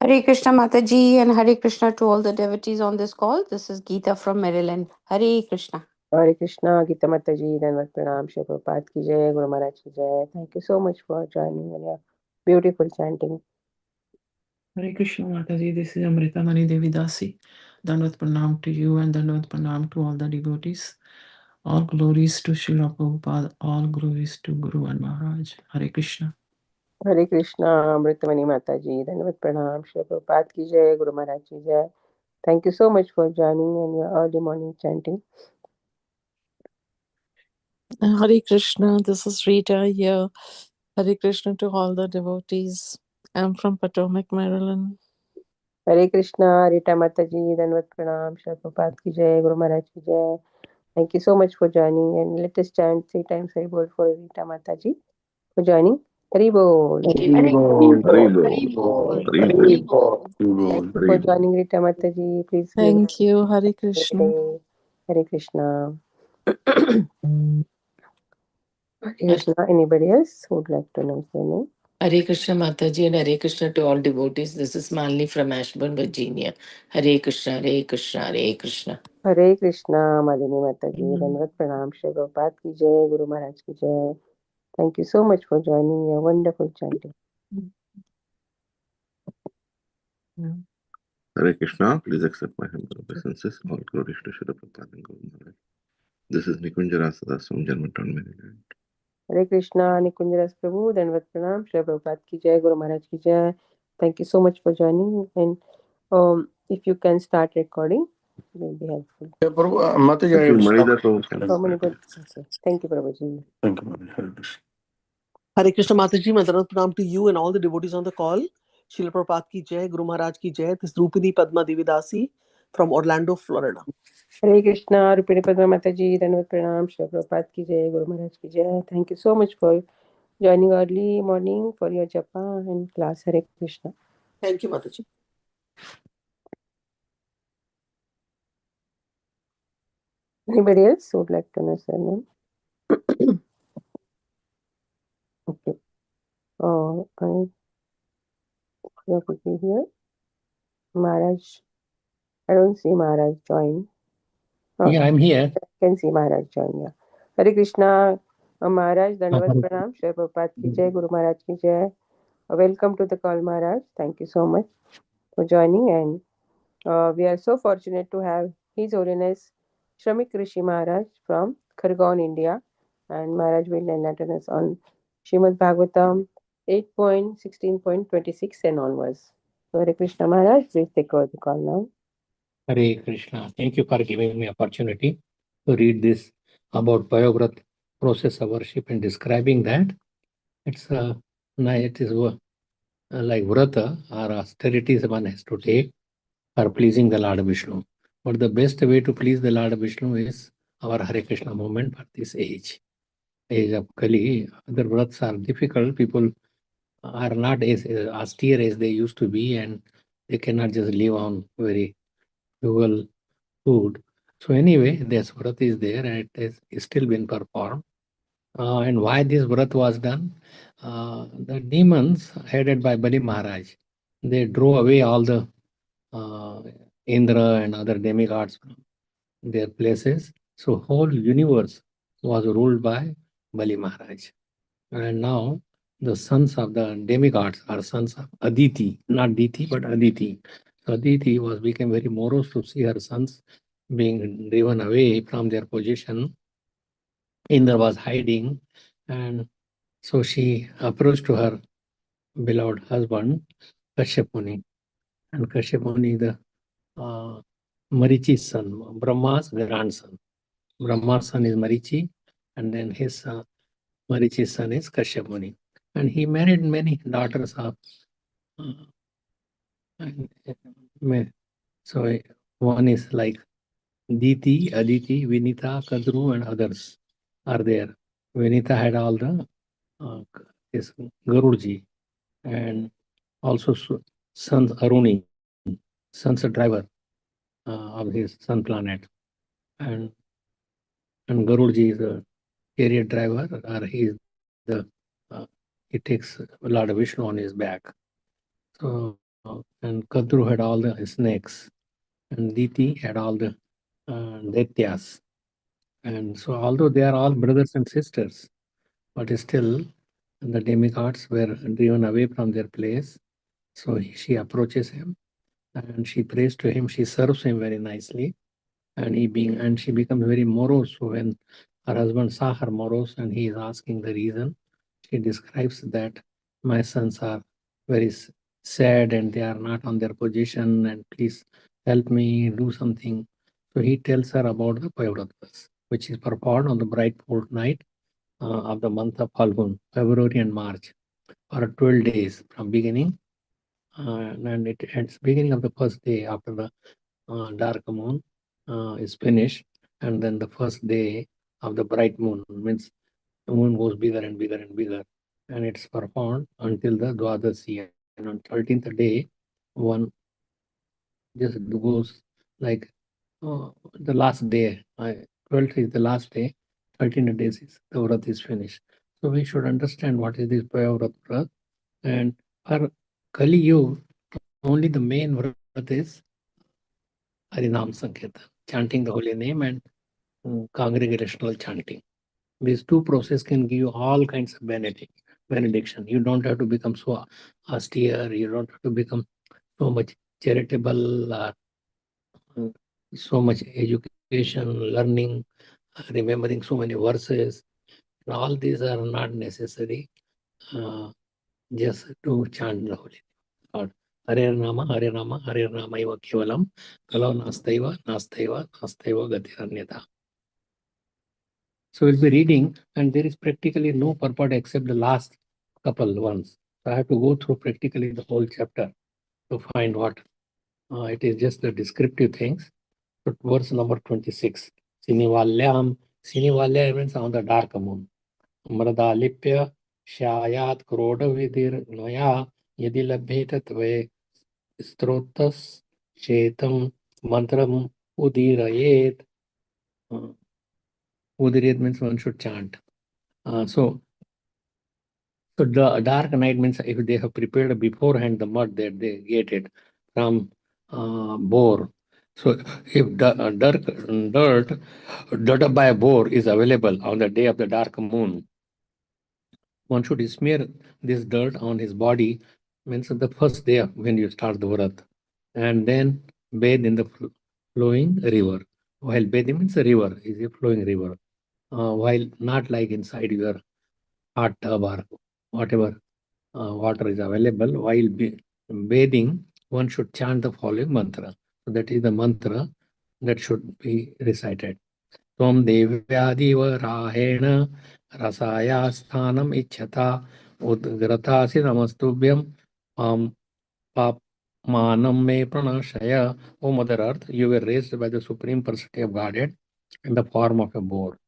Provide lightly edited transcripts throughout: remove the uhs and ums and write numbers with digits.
Hare Krishna Mataji and Hare Krishna to all the devotees on this call. This is Geeta from Maryland. Hare Krishna. Hare Krishna, Gita Mataji, Dhanvat Pranam, Shri Prabhupada ki jai, Guru Maharaj ki jai. Thank you so much for joining and your beautiful chanting. Hare Krishna Mataji, this is Amrita Mani Devidasi. Dandavat Pranam to you and Dandavat Pranam to all the devotees. All glories to Srila Prabhupada, all glories to Guru and Maharaj. Hare Krishna. Hare Krishna, Amritamani Mataji, Dhanvat Pranam, Shri Prabhupada ki jai, Guru Maharaj ki jai. Thank you so much for joining and your early morning chanting. Hare Krishna, this is Rita here. Hare Krishna to all the devotees. I'm from Potomac, Maryland. Hare Krishna, Rita Mataji, Dhanvat Pranam, Shri Prabhupada ki jai, Guru Maharaj ki jai. Thank you so much for joining and let us chant 3 times Hari Bol for Rita Mataji for joining. Hari Bol. Hare Bol. Hari Bol. Hare Bol. Hari Hare Bol. Bol. Thank you for joining Rita Mataji. Please give Thank you. Hare Krishna. Hare Krishna. Hare Krishna. Anybody else who would like to announce their name? Hare Krishna Mataji and Hare Krishna to all devotees. This is Malini from Ashburn, Virginia. Hare Krishna, Hare Krishna, Hare Krishna. Hare Krishna, Malini Mataji. Dhanvat Pranam, Shri Prabhupada ki jai, Guru Maharaj ki jai. Thank you so much for joining your wonderful chanting. Hare Krishna, please accept my humble obeisances. All glories to Srila Prabhupada and Guru Maharaj. This is Nikunjara Sadas from Germantown, Maryland. Hare Krishna, Nikunjaras Prabhu, Dhanvat Pranam, Shri Prabhupada ki jai, Guru Maharaj ki jai. Thank you so much for joining. And if you can start recording, it will be helpful. Yeah, Prabhu, Mataji, Thank you, Maridar Prabhu. How many good? Okay. Thank you, Prabhuji. Thank you, Mataji. Hare Krishna. Hare Krishna Mataji, Madharat Pranam to you and all the devotees on the call. Srila Prabhupada ki jai, Guru Maharaj ki jai. This is Rupini Padma Devidasi from Orlando, Florida. Hare Krishna, Rupini Padma Mataji, Dhanvat Pranam, Shri Prabhupada ki jai, Guru Maharaj ki jai. Thank you so much for joining early morning for your japa and class. Hare Krishna. Thank you, Mataji. Anybody else who would like to know their name? Okay. I could be here. Maharaj. I don't see Maharaj join. Yeah, I'm here. I can see Maharaj join. Yeah. Hare Krishna, Maharaj. Dandavat Pranam. Shri Prabhupada ki jai, Guru Maharaj ki jai. Welcome to the call, Maharaj. Thank you so much for joining. And we are so fortunate to have His Holiness Shamik Rishi Maharaj from Khargaon, India. And Maharaj will enlighten us on Srimad Bhagavatam 8.16.26 and onwards. So Hare Krishna Maharaj, please take over the call now. Hare Krishna. Thank you for giving me opportunity to read this about Payograt process of worship and describing that. It is like vrata or austerities one has to take for pleasing the Lord Vishnu. But the best way to please the Lord Vishnu is our Hare Krishna movement for this age of Kali. Other vrats are difficult. People are not as austere as they used to be, and they cannot just live on very frugal food. So anyway, this vrat is there and it has still been performed. And why this vrat was done? The demons headed by Bali Maharaj, they drove away all the Indra and other demigods from their places. So whole universe was ruled by Bali Maharaj. And now the sons of the demigods are sons of Aditi, not Diti, but Aditi. So Aditi became very morose to see her sons being driven away from their position. Indra was hiding, and so she approached to her beloved husband, Kashyap Muni. And Kashyap Muni, the Marichi's son, Brahma's grandson. Brahma's son is Marichi, and then his Marichi's son is Kashyap Muni. And he married many daughters of. So one is like Diti, Aditi, Vinita, Kadru, and others are there. Vinita had all the his Garurji, and also sons Aruni, son's a driver of his sun planet, and Garurji is a chariot driver, or he takes Lord Vishnu on his back. So and Kadru had all the snakes, and Diti had all the Daityas. And so, although they are all brothers and sisters, but still the demigods were driven away from their place. So she approaches him and she prays to him. She serves him very nicely, and she becomes very morose. So when her husband saw her morose and he is asking the reason, she describes that my sons are very sad and they are not on their position, and please help me do something. So he tells her about the Payavratas, which is performed on the bright fortnight of the month of Falgun, February and March, for 12 days from beginning, and it ends beginning of the first day after the dark moon is finished, and then the first day of the bright moon, means the moon goes bigger and bigger and bigger, and it's performed until the Dwadasi. And on 13th day, one just goes like the last day. 12th is the last day, 13 days is the Vrat is finished. So we should understand what is this Payavrat. And for Kali Yuga, only the main Vrat is Harinam Sankirtan, chanting the holy name and congregational chanting. These two processes can give you all kinds of benediction. You don't have to become so austere, you don't have to become so much charitable, so much education, learning, remembering so many verses. All these are not necessary just to chant the holy name. Hare Rama, Hare Rama, Hare Rama eva kevalam, kalo nastaiva, nastaiva, nastaiva gatiranyata. So we'll be reading, and there is practically no purport except the last couple ones. So I have to go through practically the whole chapter to find what it is, just the descriptive things. But verse number 26. Sinivalyam. Sinivalya means on the dark moon. Mradalipya shayat krodavidir noya yadi labheta tve strotas shetam mantram udirayet. Udirayet means one should chant. So the dark night means if they have prepared beforehand the mud that they get it from boar. So if the dirt dug up by a boar is available on the day of the dark moon, one should smear this dirt on his body, means the first day when you start the Vrat, and then bathe in the flowing river. While bathing means a river, is a flowing river. While not like inside your hot tub or whatever water is available, while bathing, one should chant the following mantra. So that is the mantra that should be recited. Tvam devyadiva rahena rasaya sthanam ichhata udgratasi namastubhyam papmanam me pranashaya. O Mother Earth, you were raised by the Supreme Personality of Godhead in the form of a boar.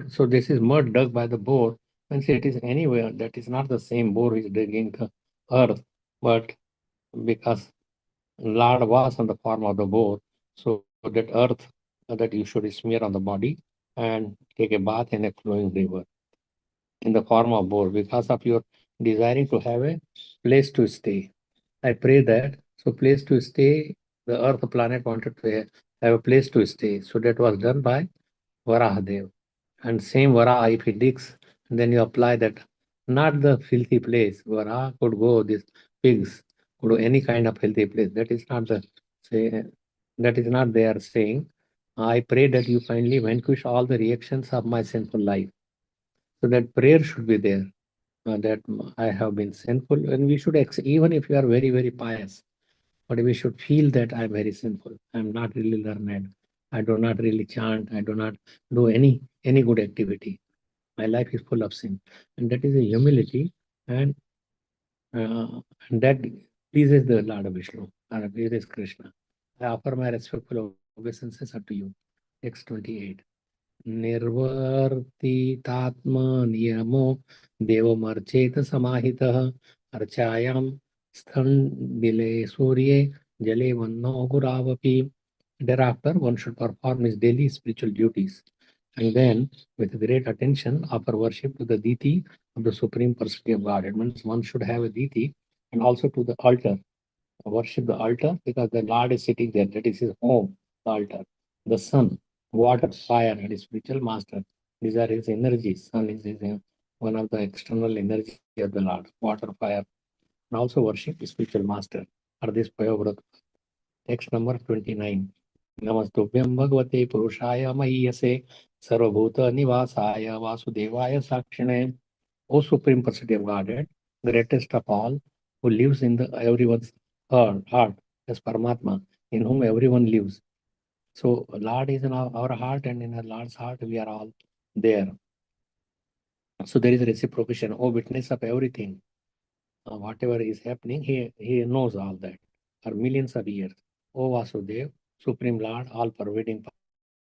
So this is mud dug by the boar. Means it is anywhere, that is not the same boar who is digging the earth, but because Lord was on the form of the boar, so that earth that you should smear on the body and take a bath in a flowing river in the form of boar, because of your desiring to have a place to stay. I pray that, so place to stay, the earth planet wanted to have a place to stay. So that was done by Varahadev. And same Vara, if he digs, then you apply that, not the filthy place. Vara could go, these pigs could go any kind of filthy place. That is not the say, that is not they are saying. I pray that you finally vanquish all the reactions of my sinful life. So that prayer should be there. That I have been sinful, and we should even if you are very, very pious, but we should feel that I'm very sinful. I'm not really learned. I do not really chant. I do not do any good activity. My life is full of sin, and that is a humility, and that pleases the Lord of Vishnu, or pleases Krishna. I offer my respectful obeisances unto you. Text 28. निर्वर्तितात्मा नियमो देवमर्चेत समाहितः अर्चायां स्थंडिले सूर्ये जले वन्नो गुरावपि. Thereafter, one should perform his daily spiritual duties, and then, with great attention, offer worship to the deity of the Supreme Personality of God. It means one should have a deity and also to the altar worship the altar because the Lord is sitting there. That is his home, the altar. The sun, water, fire, and his spiritual master. These are his energies. Sun is one of the external energy of the Lord. Water, fire, and also worship his spiritual master. Or this Payavrat. Text number 29. Namastubhyam Bhagavate Purushaya Mahiyase Sarvabhuta Nivasaya Vasudevaya Sakshine. O Supreme Personality of Godhead, greatest of all, who lives in the everyone's heart as Paramatma, in whom everyone lives. So Lord is in our heart, and in our Lord's heart we are all there. So there is a reciprocation. O witness of everything, whatever is happening, he knows all that. For millions of years. O Vasudev, Supreme Lord, all pervading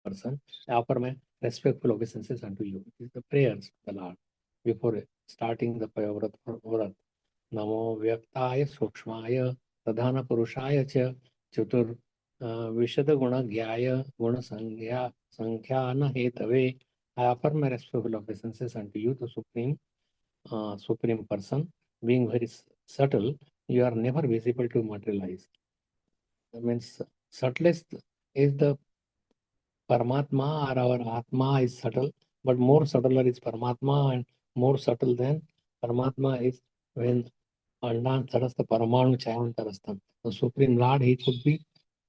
person, I offer my respectful obeisances unto you. These are the prayers of the Lord before starting the Payavrat. Namo Vyaktaaya Sukshmaya Pradhana Purushaya Cha Chatur Vishada Guna Gyaya Guna Sankhya Hetave. I offer my respectful obeisances unto you, the Supreme Person. Being very subtle, you are never visible to materialize. That means subtlest is the Paramatma, or our Atma is subtle, but more subtler is Paramatma, and more subtle than Paramatma is when the Paramanu Chayantarastam. The Supreme Lord, he could be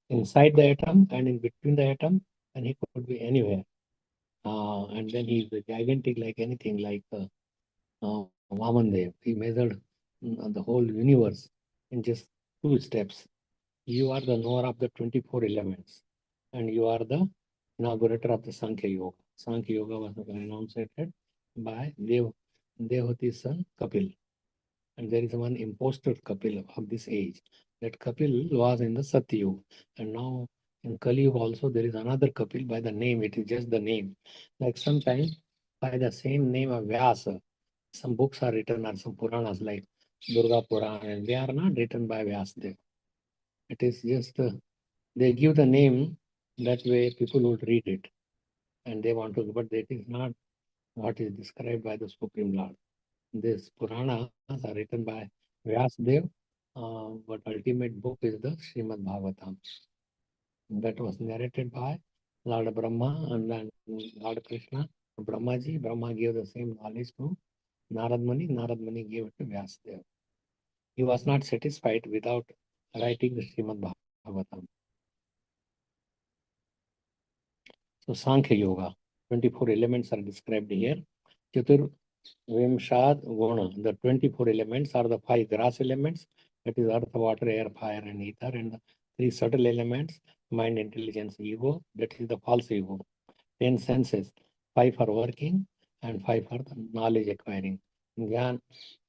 inside the atom and in between the atom, and he could be anywhere. And then he is gigantic like anything, like Vamandev. He measured the whole universe in just 2 steps. You are the knower of the 24 elements, and you are the inaugurator of the Sankhya Yoga. Sankhya Yoga was enunciated by Devhuti's son Kapil. And there is one impostor Kapil of this age. That Kapil was in the Satya Yuga. And now in Kali Yuga also there is another Kapil by the name. It is just the name. Like sometimes by the same name of Vyasa, some books are written, or some Puranas like Durga Purana, and they are not written by Vyasadeva. It is just they give the name, that way people would read it and they want to, but that is not what is described by the Supreme Lord. These Puranas are written by Vyasadeva, but ultimate book is the Srimad Bhagavatam. That was narrated by Lord Brahma and Lord Krishna. Brahmaji, Brahma gave the same knowledge to Narad Muni. Narad Muni gave it to Vyasadeva. He was not satisfied without writing the Srimad Bhagavatam. So Sankhya Yoga, 24 elements are described here. Chatur Vimshad Guna, the 24 elements are the 5 grass elements, that is earth, water, air, fire, and ether, and the 3 subtle elements, mind, intelligence, ego, that is the false ego. 10 senses, 5 for working and 5 for the knowledge acquiring. Gyan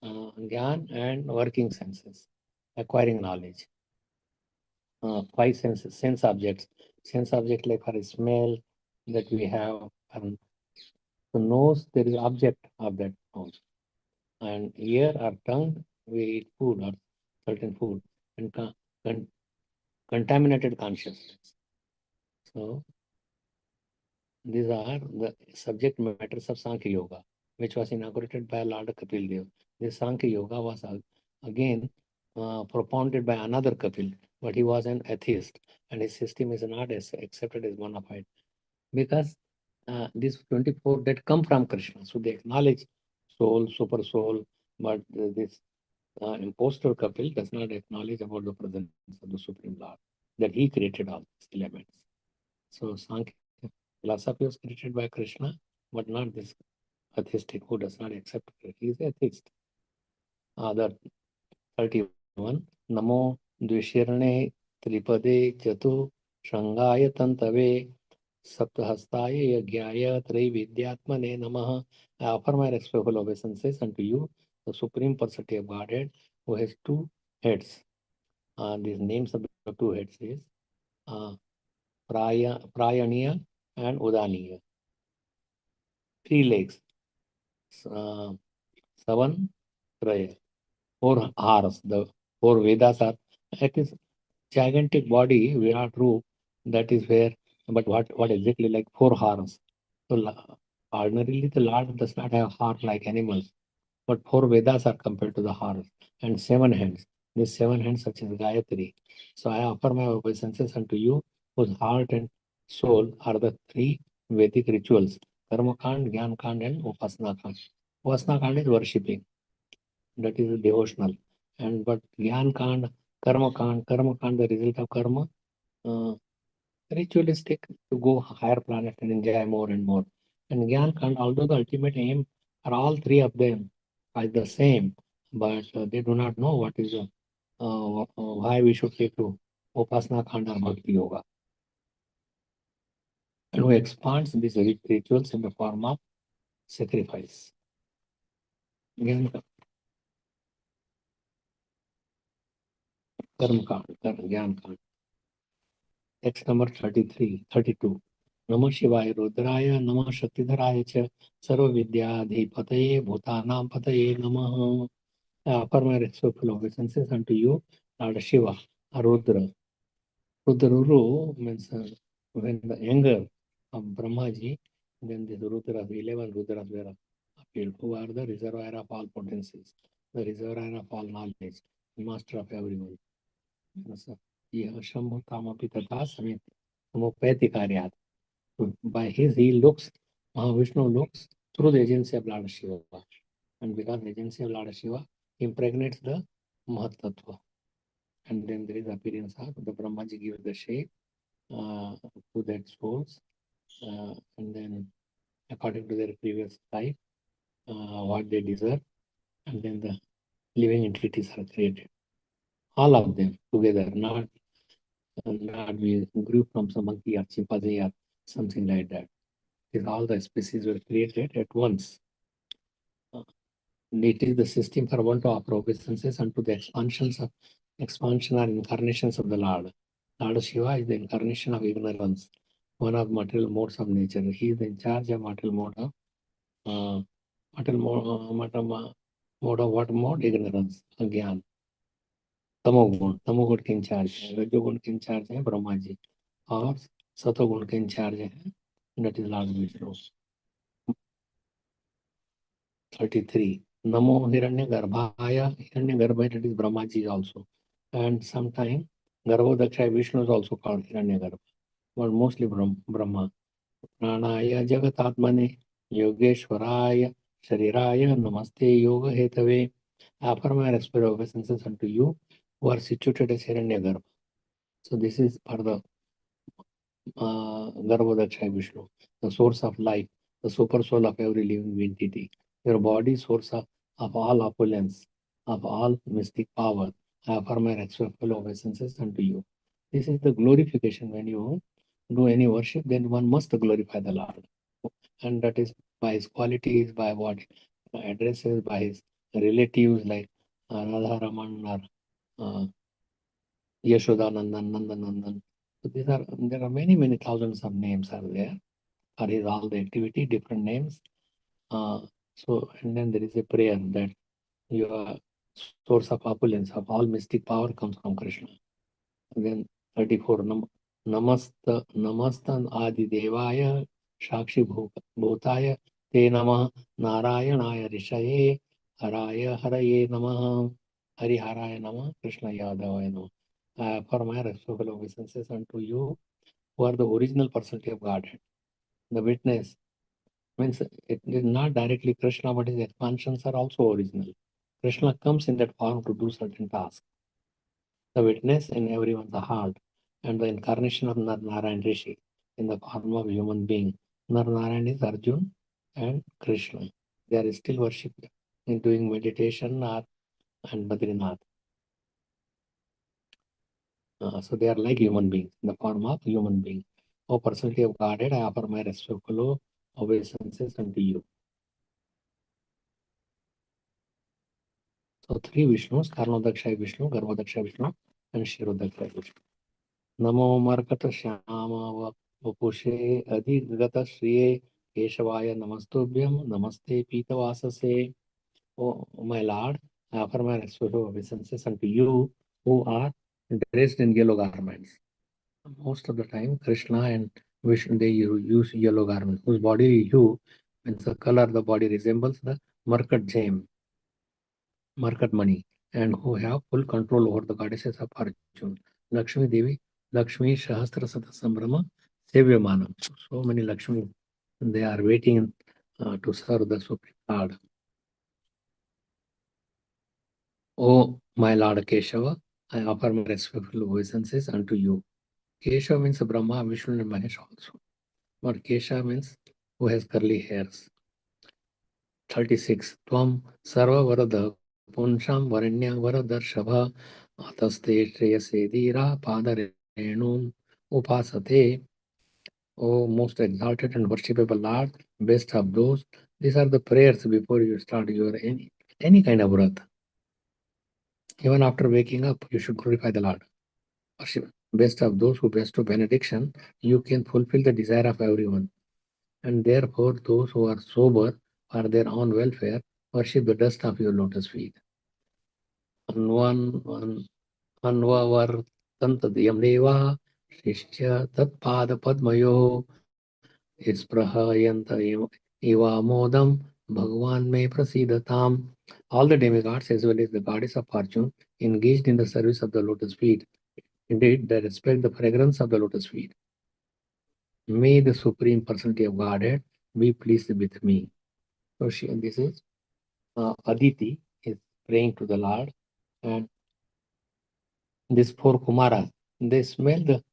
and working senses, acquiring knowledge. 5 senses, sense objects like for a smell that we have, and the nose, there is object of that nose, and ear or tongue, we eat food or certain food, and contaminated consciousness. So these are the subject matters of Sankhya Yoga, which was inaugurated by Lord Kapil Dev. This Sankhya Yoga was again propounded by another Kapil, but he was an atheist, and his system is not accepted as bona fide, because these 24 that come from Krishna. So they acknowledge soul, super soul, but this impostor Kapil does not acknowledge about the presence of the Supreme Lord, that he created all these elements. So Sankhya philosophy was created by Krishna, but not this atheistic who does not accept it. He is atheist. Other 31. Namo Dvishirne Tripade Jatu Shangaya Tantave Saptahastaya Yagyaya Trividyatmane Namaha. I offer my respectful obeisances unto you, the Supreme Personality of Godhead, who has 2 heads. These names of the 2 heads is Prayaniya and Udaniya. 3 legs. 7 Traya. 4 Haras. The 4 Vedas are, it is gigantic body, Virat Roop, that is where, but what exactly like 4 horns. So ordinarily the Lord does not have heart like animals, but 4 Vedas are compared to the horns, and 7 hands. these 7 hands such as Gayatri. So I offer my obeisances unto you, whose heart and soul are the 3 Vedic rituals: Karma Kand, Gyan Kand, and Upasana Kand. Upasana Kand is worshipping, that is devotional. And but Gyan Kand, Karma Kand, the result of karma, ritualistic, to go higher planet and enjoy more and more. And Gyan Kand, although the ultimate aim are all 3 of them are the same, but they do not know what is why we should take to Upasana Kanda or Bhakti Yoga. And who expands these rituals in the form of sacrifice. Gyan Karma Kand, Gyan Kand. Text number 32. Namah Shivaya Rudraya, Namah Shaktidharaya Cha, Sarva Vidyadhipataye, Bhutanam Pataye Namah. I offer my respectful obeisances unto you, Lord Shiva, Rudra. Rudra means when the anger of Brahmaji, then the Rudra, 11 Rudras were appealed, who are the reservoir of all potencies, the reservoir of all knowledge, master of everyone. Shambhu Kamapi Tata Samit Samopati Karyat. By his, he looks, Mahavishnu looks through the agency of Lord Shiva. And because the agency of Lord Shiva impregnates the Mahatattva. And then there is appearance of the Brahmaji gives the shape to that souls. And then according to their previous life, what they deserve. And then the living entities are created. All of them together, not we grew from some monkey or chimpanzee or something like that. If all the species were created at once. It is the system for one to offer obeisances unto the expansion or incarnations of the Lord. Lord Shiva is the incarnation of ignorance, one of material modes of nature. He is in charge of material mode of what mode? Ignorance, Gyan. तमोगुण के in charge है, रजोगुण के in charge है ब्रह्मा जी, और सतोगुण के in charge है that is Lord Vishnu. 33. Namo Hiranyagarbhaya. Hiranyagarbha, that is Brahma ji also. And sometimes Garbhodaksha Vishnu is also called Hiranyagarbha, but mostly Brahma. Pranaya Jagatatmane Yogeshwaraya Shariraya Namaste Yoga Hetave. I offer my respectful obeisances unto you who are situated as Hiranyagarbha. So this is for the Garbhodaksha Vishnu, the source of life, the super soul of every living entity. Your body, source of all opulence, of all mystic power. I offer my respectful obeisances unto you. This is the glorification. When you do any worship, then one must glorify the Lord. And that is by his qualities, by what addresses, by his relatives like Radha Raman or Yashodanandan, Nandanandan. So there are many thousands of names are there for his all the activity, different names. And then there is a prayer that your source of opulence of all mystic power comes from Krishna. And then 34. Namastan Adi Devaya Shakshi Bhutaya Te Namah Narayanaya Rishaye Haraya Haraye Namah Hari Haraya Namah Krishna Yadavaya Namah. For my respectful obeisances unto you, who are the original personality of Godhead. The witness means it is not directly Krishna, but his expansions are also original. Krishna comes in that form to do certain tasks. The witness in everyone's heart, and the incarnation of Narayan Rishi in the form of human being. Narayan is Arjun and Krishna. They are still worshipped in doing meditation and Badrinath. So they are like human beings, in the form of human being. O personality of Godhead, I offer my respectful obeisances unto you. So 3 Vishnus, Karnodaksha Vishnu, Garbhodaksha Vishnu, and Shirodaksha Vishnu. Namo Markata Shyama Vapushe Adhigata Shriye Keshavaya Namastubhyam Namaste Pitavasase. O my Lord, I offer my respectful obeisances unto you who are dressed in yellow garments. Most of the time, Krishna and Vishnu, they use yellow garments, whose body hue, means the color of the body resembles the market gem, market money. and who have full control over the goddesses of fortune. Lakshmi Devi, Lakshmi Shahastra Sata Sambrama, Sevyamanam. So many Lakshmi, they are waiting to serve the Supreme Lord. O my Lord Keshava, I offer my respectful obeisances unto you. Keshava means Brahma, Vishnu, and Mahesh also. But Kesha means who has curly hairs. 36. Tvam Sarva Varada Punsham Varanya Varadarshava Ataste Shreyase Dira Padarenum Upasate. O most exalted and worshipable Lord, best of those. These are the prayers before you start your any kind of vrat. Even after waking up, you should glorify the Lord. Worship. Best of those who bestow benediction, you can fulfill the desire of everyone. And therefore, those who are sober for their own welfare, worship the dust of your lotus feet. Anvavartantadiyam deva shishya tatpada padmayo isprahayanta eva modam bhagwan me prasidatam. All the demigods as well as the goddess of fortune engaged in the service of the lotus feet. Indeed, they respect the fragrance of the lotus feet. May the Supreme Personality of Godhead be pleased with me. So this is Aditi is praying to the Lord, and these four Kumaras, they smell the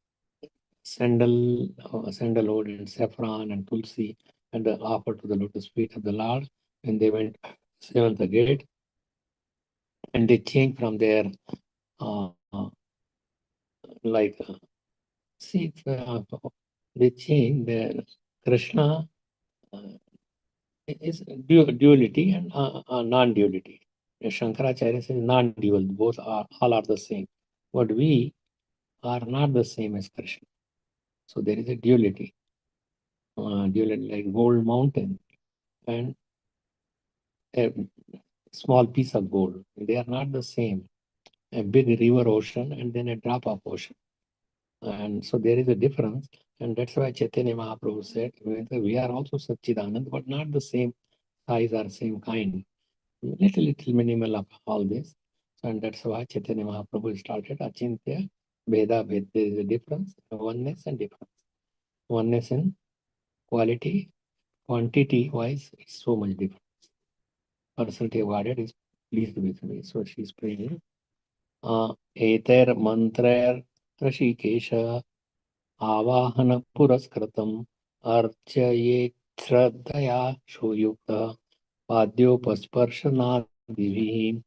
sandalwood and saffron and tulsi, and they offered to the lotus feet of the Lord. And they went seventh gate, and they changed from their they changed their Krishna is duality and non-duality. Shankaracharya says non-dual, both are all are the same. But we are not the same as Krishna. So there is a duality. Duality like gold mountain and a small piece of gold. They are not the same. A big river ocean and then a drop of ocean. And so there is a difference. And that's why Chaitanya Mahaprabhu said, we are also Satchidanand, but not the same size or same kind. Little minimal of all this. And that's why Chaitanya Mahaprabhu started Achintya Veda Ved. There is a difference, oneness and difference. Oneness in quality, quantity wise, it's so much difference. Personality of Godhead is pleased with me. So she's praying. Eter mantrair Rashikesha Avahana Puraskritam Archaye Shraddhaya Shuyukta Padyopasparshanadivi.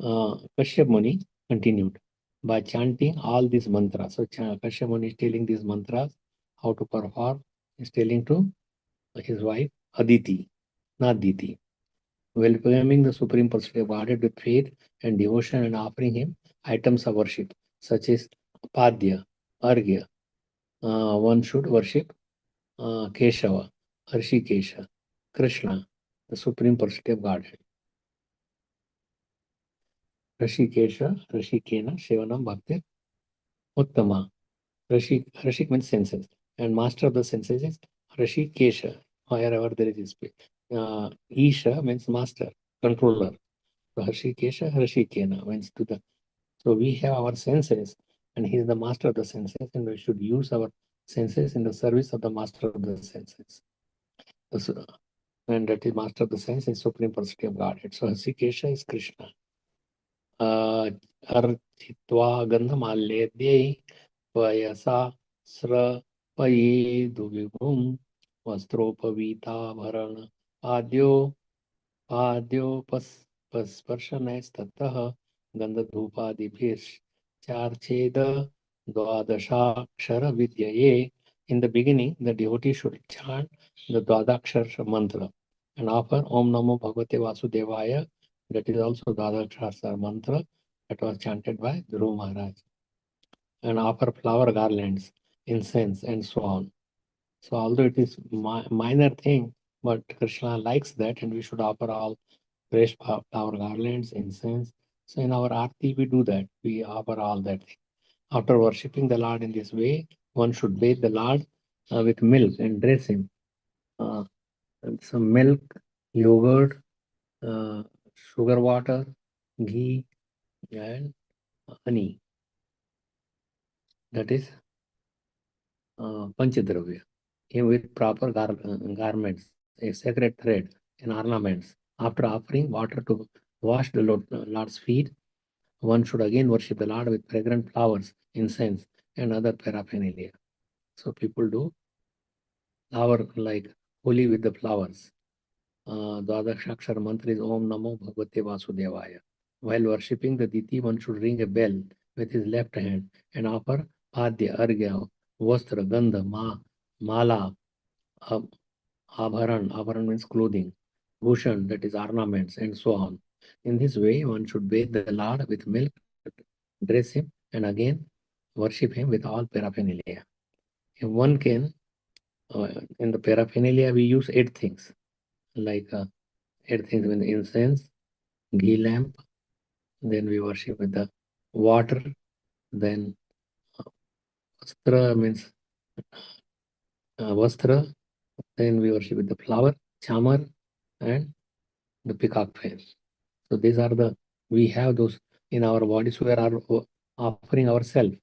Kashyap Muni continued by chanting all these mantras. So Kashyap Muni is telling these mantras, how to perform. He's telling to his wife Aditi, not Diti. Welcoming the Supreme Personality of Godhead with faith and devotion and offering him items of worship such as Padya, Arghya. One should worship Keshava, Harshikesha, Krishna, the Supreme Personality of Godhead. Rashikesha, Rashikena, Shivanam Bhakti, Uttama. Rashik means senses, and master of the senses is Rashikesha, wherever there is space. Isha means master, controller. So Harshikesha, Harshikena means to the. So we have our senses, and he is the master of the senses, and we should use our senses in the service of the master of the senses. And that is master of the sense is Supreme Personality of Godhead. So Harshikesha is Krishna. Architva Gandhamalyadhyai Vayasa Srapayedhu Vibhum Vastropavita Bharana Padyoparshanaistatah Gandhadhupadibhish Charcheda Dwadashakshara Vidyaye. In the beginning, the devotee should chant the Dwadakshara mantra and offer Om Namo Bhagavate Vasudevaya. That is also Dwadakshara mantra that was chanted by Dhruv Maharaj. And offer flower garlands, incense, and so on. So although it is minor thing, but Krishna likes that, and we should offer all fresh flower garlands, incense. So in our Aarti, we do that. We offer all that thing. After worshipping the Lord in this way, one should bathe the Lord with milk and dress him. Some milk, yogurt, sugar water, ghee, and honey. That is Panchadravya. With proper garments, a sacred thread, and ornaments. After offering water to wash the Lord's feet, one should again worship the Lord with fragrant flowers, incense, and other paraphernalia. So people do flower like holy with the flowers. Dwadashakshar mantra is Om Namo Bhagavate Vasudevaya. While worshipping the Diti, one should ring a bell with his left hand and offer Padya, Argya, Vastra, Gandha, Mala, Abharan means clothing, Bhushan, that is ornaments, and so on. In this way, one should bathe the Lord with milk, dress him, and again worship him with all paraphernalia. If one can, in the paraphernalia, we use 8 things, like 8 things with incense, ghee lamp, then we worship with the water, then vastra means vastra, then we worship with the flower, chamar, and the peacock feathers. So these are we have those in our bodies. We are offering ourselves.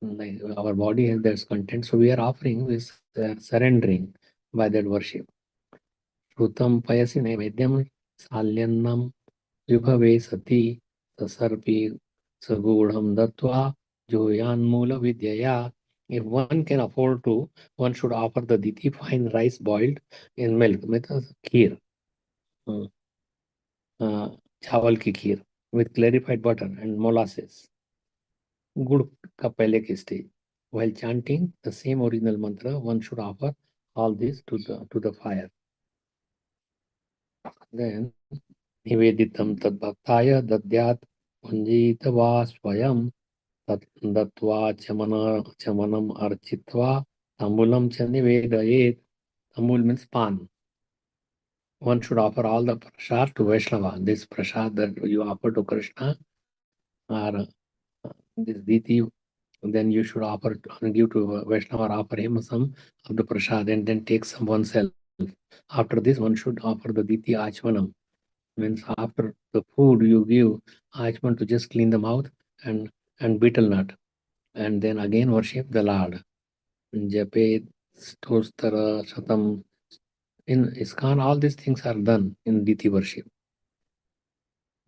Like our body has that content, so we are offering, we are surrendering by that worship. Shrutam payasi naivedyam salyannam vibhave sati sasarpi sagudham dattva joyan mula vidyaya. If one can afford to, one should offer the diti, fine rice boiled in milk, with kheer, chawal ki kheer, with clarified butter and molasses. गुड़ का पहले की stage. While chanting the same original mantra, one should offer all this to the fire. Then niveditam tad bhaktaya dadyat punjitava swayam tat datva chamanam architva tambulam cha nivedayet. Tambul means pan. One should offer all the prasad to Vaishnava. This prasad that you offer to Krishna or this diti, then you should offer give to Vaishnava or offer him some of the prasad and then take some oneself. After this, one should offer the diti achmanam. Means after the food you give achman to just clean the mouth and betel nut, and then again worship the Lord. Jape, stostara, shatam. In ISKCON, all these things are done in diti worship.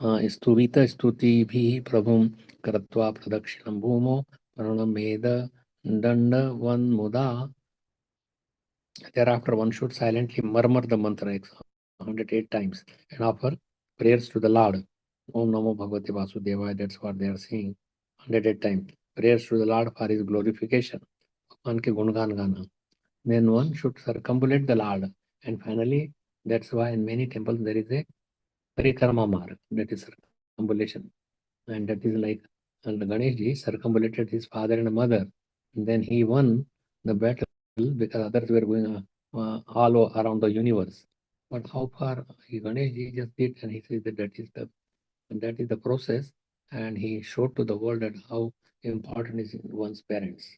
स्तुवित स्तुतिभिः प्रभुं कृत्वा प्रदक्षिणं भूमौ प्रणमेद दण्डवन्मुदा. Thereafter, one should silently murmur the mantra 108 times and offer prayers to the Lord. Om Namo Bhagavate Vasudevaya, that's what they are saying 108 times. Prayers to the Lord for his glorification. Bhagwan ke gungan gana. Then one should circumambulate the Lord. And finally, that's why in many temples there is a parikrama mark, that is circumambulation. And that is like, and Ganeshji circumambulated his father and mother. And then he won the battle because others were going all around the universe. But how far Ganeshji just did, and he said that is the process, and he showed to the world that how important is one's parents.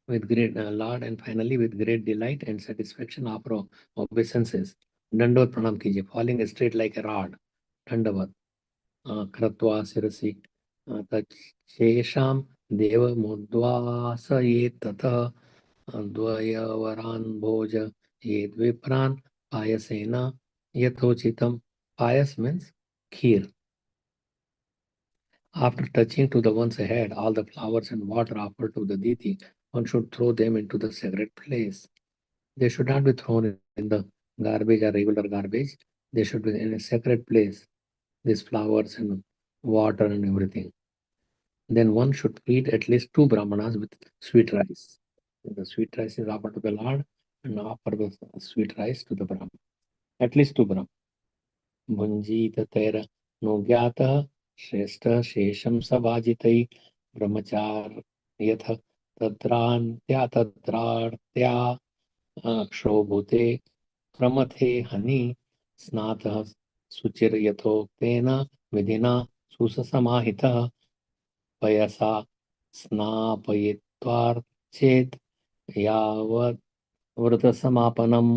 With great Lord, and finally with great delight and satisfaction after obeisances, Dandavat Pranam Kije, falling straight like a rod, Dandavat, Kratva Sirasi, Tachesham Deva Mudvasa Yetata, Dvayavaran Bhoja Yed Vipran, Payasena, Yathochitam. Payas means kheer. After touching to the one's head, all the flowers and water offered to the deity, one should throw them into the sacred place. They should not be thrown in the garbage or regular garbage. They should be in a sacred place. These flowers and water and everything. Then one should feed at least 2 brahmanas with sweet rice. The sweet rice is offered to the Lord, and offer the sweet rice to the brahman. At least 2 brahmanas. Bhunjita tera no gyata श्रेष्ठ शेषम सभाजितै ब्रह्मचार यथ तत्रार्त्या क्षोभूते प्रमथे हनि स्नातः सुचिर यथोक्तेन विधिना सुसमाहितः पयसा स्नापयित्वार्चेत् यावत् व्रतसमापनम्.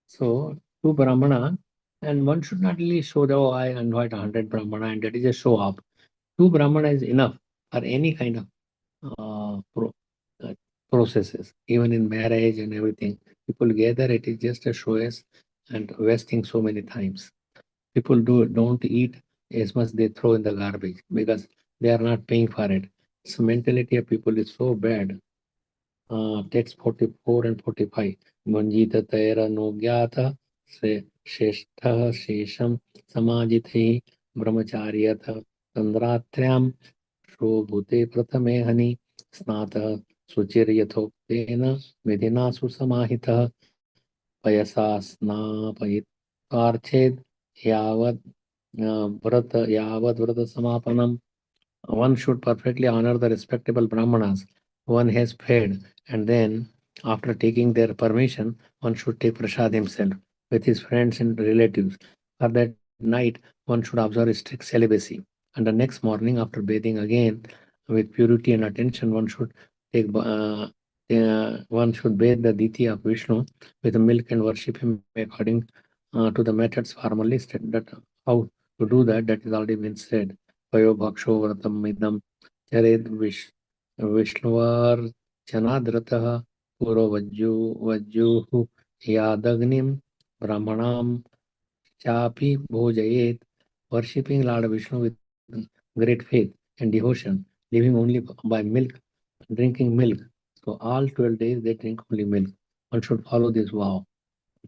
So 2 brahmana And one should not really show that, oh, I invite 100 Brahmana and that is a show off. 2 Brahmana is enough for any kind of processes, even in marriage and everything. People gather, it is just a show and wasting so many times. People don't eat as much they throw in the garbage because they are not paying for it. So mentality of people is so bad. Text 44 and 45. Manjita Tera no gyata Sheshtha Shesham Samajite Brahmacharyatha Tandratyam Shobhute Pratame Hani Snata Suchir Yathokena Vidina Susamahita Payasa Snapayit Parched Yavad Vrata Samapanam. One should perfectly honor the respectable Brahmanas one has fed, and then, after taking their permission, one should take prasad himself with his friends and relatives. For that night, one should observe strict celibacy, and the next morning, after bathing again with purity and attention, one should bathe the deity of Vishnu with milk and worship him according to the methods formally stated. That how to do that, that is already been said. Payo bhaksho vratam idam chared Vishnuvarchanadrataha Purovajjuhu Yadagnim Brahmanam Chapi Bhojayet, worshipping Lord Vishnu with great faith and devotion, living only by milk, drinking milk. So all 12 days they drink only milk. One should follow this vow,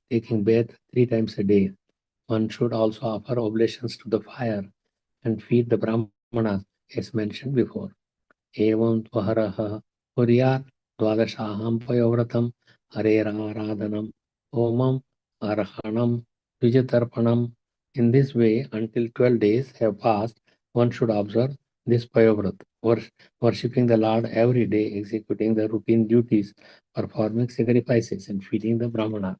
taking bath 3 times a day. One should also offer oblations to the fire and feed the Brahmanas as mentioned before. एवं त्वहरः कुर्यात् द्वादशाहं पयोव्रतं हरेराराधनम् homam arhanam vijatarpanam. In this way, until 12 days have passed, one should observe this payovrat, worshipping the Lord every day, executing the routine duties, performing sacrifices, and feeding the brahmanas.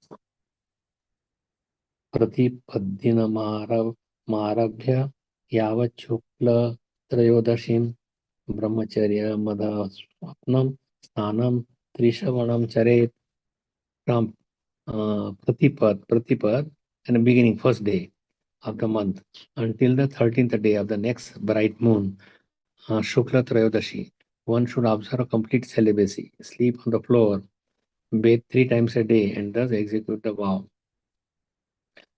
Pratipadinamaravya yavat shukla trayodashim Brahmacharya Madha Swapnam Sthanam Trishavanam Charet from Pratipad, and beginning first day of the month until the 13th day of the next bright moon, Shukla Trayodashi. One should observe complete celibacy, sleep on the floor, bathe 3 times a day, and thus execute the vow.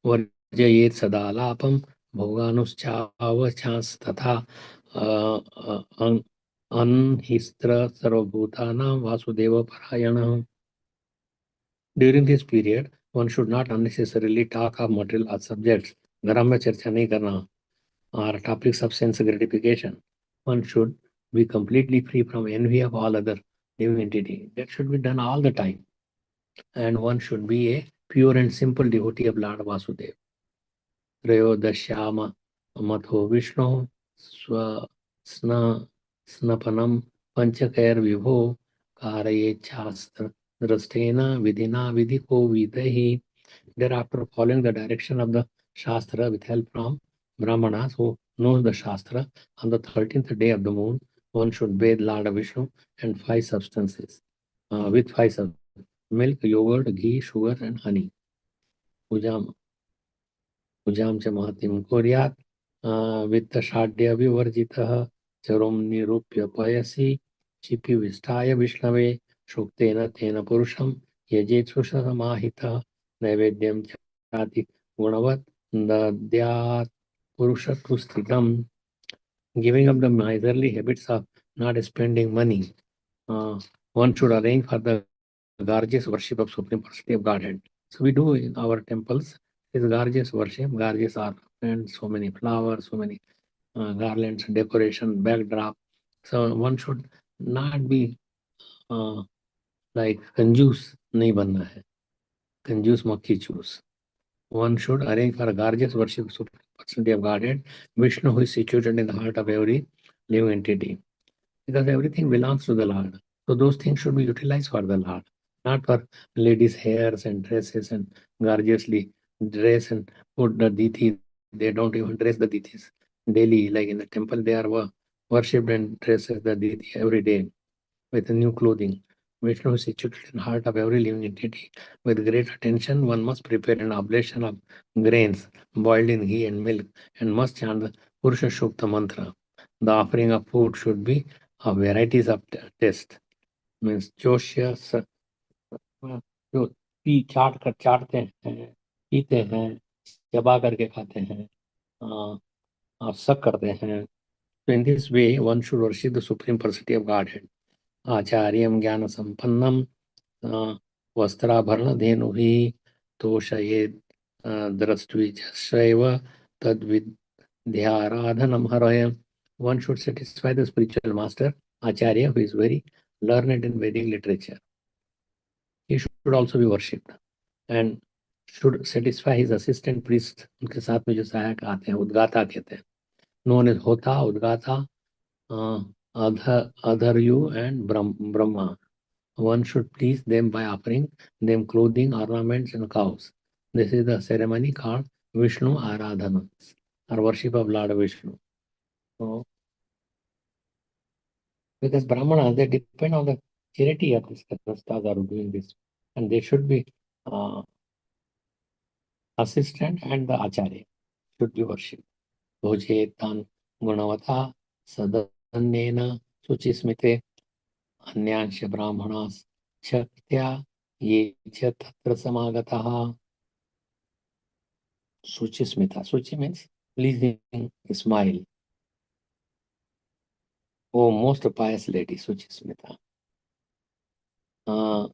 Varjayet Sadalapam Bhoganuschavachans Tatha Anhistra Sarvabhutanam Vasudeva Parayana. During this period, one should not unnecessarily talk of material subjects, Garam mein charcha nahi karna, or topics of sense gratification. One should be completely free from envy of all other living entity. That should be done all the time. And one should be a pure and simple devotee of Lord Vasudeva. Trayodashyama Matho Vishnu Snapanam Panchakair Vibho Karaye Chastra Drastena Vidina Vidiko Vidahi. Thereafter, following the direction of the Shastra with help from Brahmanas who knows the Shastra, on the 13th day of the moon, one should bathe Lord Vishnu and 5 substances with 5 milk, yogurt, ghee, sugar, and honey. Pujam च महतिं कुर्यात् वित्तषाढ्य विवर्जितः चरुं निरूप्य पयसि क्षिपिविष्टाय विष्णवे सूक्तेन तेन पुरुषं यजेत् सुषसमाहितः नैवेद्यं चाति गुणवत् दद्यात् पुरुषतुस्थितम्. Giving up the miserly habits of not spending money, one should arrange for the gorgeous worship of Supreme Personality of Godhead. So we do in our temples is gorgeous worship, gorgeous ornaments, so many flowers, so many garlands, decoration, backdrop. So one should not be like कंजूस नहीं बनना है, कंजूस मक्खी चूस. One should arrange for a gorgeous worship of Supreme Personality of Godhead, Vishnu, who is situated in the heart of every living entity. Because everything belongs to the Lord. So those things should be utilized for the Lord, not for ladies' hairs and dresses and gorgeously dress and put the deities. They don't even dress the deities daily. Like in the temple, they are worshipped and dresses the deity every day with new clothing. Vishnu is situated in the heart of every living entity. With great attention, one must prepare an oblation of grains boiled in ghee and milk and must chant the Purusha Shukta mantra. The offering of food should be of varieties of taste. Means Joshya, जो चाटते हैं, पीते हैं, चबा करके खाते हैं, सक करते हैं. So in this way, one should worship the Supreme Personality of Godhead. आचार्यं ज्ञान संपन्नम वस्त्राभरण धेनुहि तोषयेत् द्रष्टुविचैव तद्विद्याराधनम हरय. One should satisfy the spiritual master, Acharya, who is very learned in Vedic literature. He should also be worshipped and should satisfy his assistant priest. उनके साथ में जो सहायक आते हैं, उद्गाता कहते हैं. Known as Hota, Udgata, Adharyu and Brahma. One should please them by offering them clothing, ornaments and cows. This is the ceremony called Vishnu Aradhana, or worship of Lord Vishnu. So, because Brahmanas, they depend on the charity of these Katrastas are doing this, and they should be assistant and the Acharya should be worshipped. Bhojetan Gunavata Sadanyena Suchismite अन्यांश Brahmanas शक्त्या ये च तत्र समागतः. Suchismita. Suchi means pleasing smile. Oh, most pious lady, Suchismita. Oh,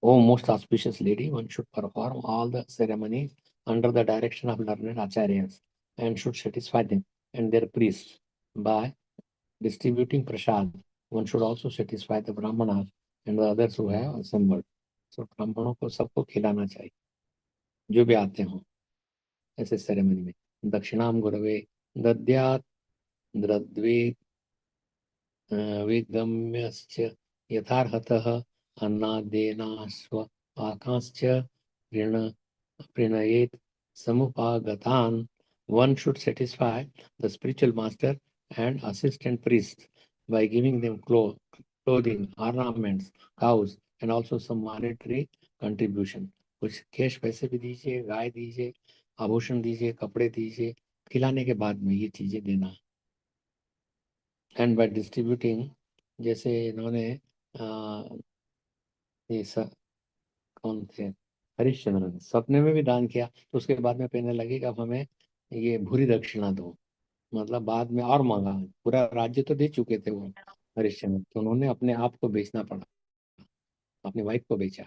most auspicious lady, one should perform all the ceremonies under the direction of learned acharyas and should satisfy them and their priests by distributing prasad. One should also satisfy the brahmanas and the others who have assembled. So ब्राह्मणों को सबको खिलाना चाहिए जो भी आते हों ऐसे सेरेमनी में. दक्षिणाम गुरवे दद्यात् द्रद्वे विगम्यश्च यथार्हतः अन्नादेनाश्व पाकांश्च प्रणयेत् समुपागतान्. One should satisfy the spiritual master and assistant priests by giving them clothing, ornaments, cows, and also some monetary contribution. कुछ कैश पैसे भी दीजिए, गाय दीजिए, आभूषण दीजिए, कपड़े दीजिए, खिलाने के बाद में ये चीजें देना. एंड बाय डिस्ट्रीब्यूटिंग, जैसे इन्होंने ये कौन थे, हरिश्चंद्र ने सपने में भी दान किया, तो उसके बाद में कहने लगे कि अब हमें ये भूरी दक्षिणा दो. मतलब बाद में और मांगा. पूरा राज्य तो दे चुके थे वो हरिश्चंद्र, तो उन्होंने अपने आप को बेचना पड़ा, अपनी वाइफ को बेचा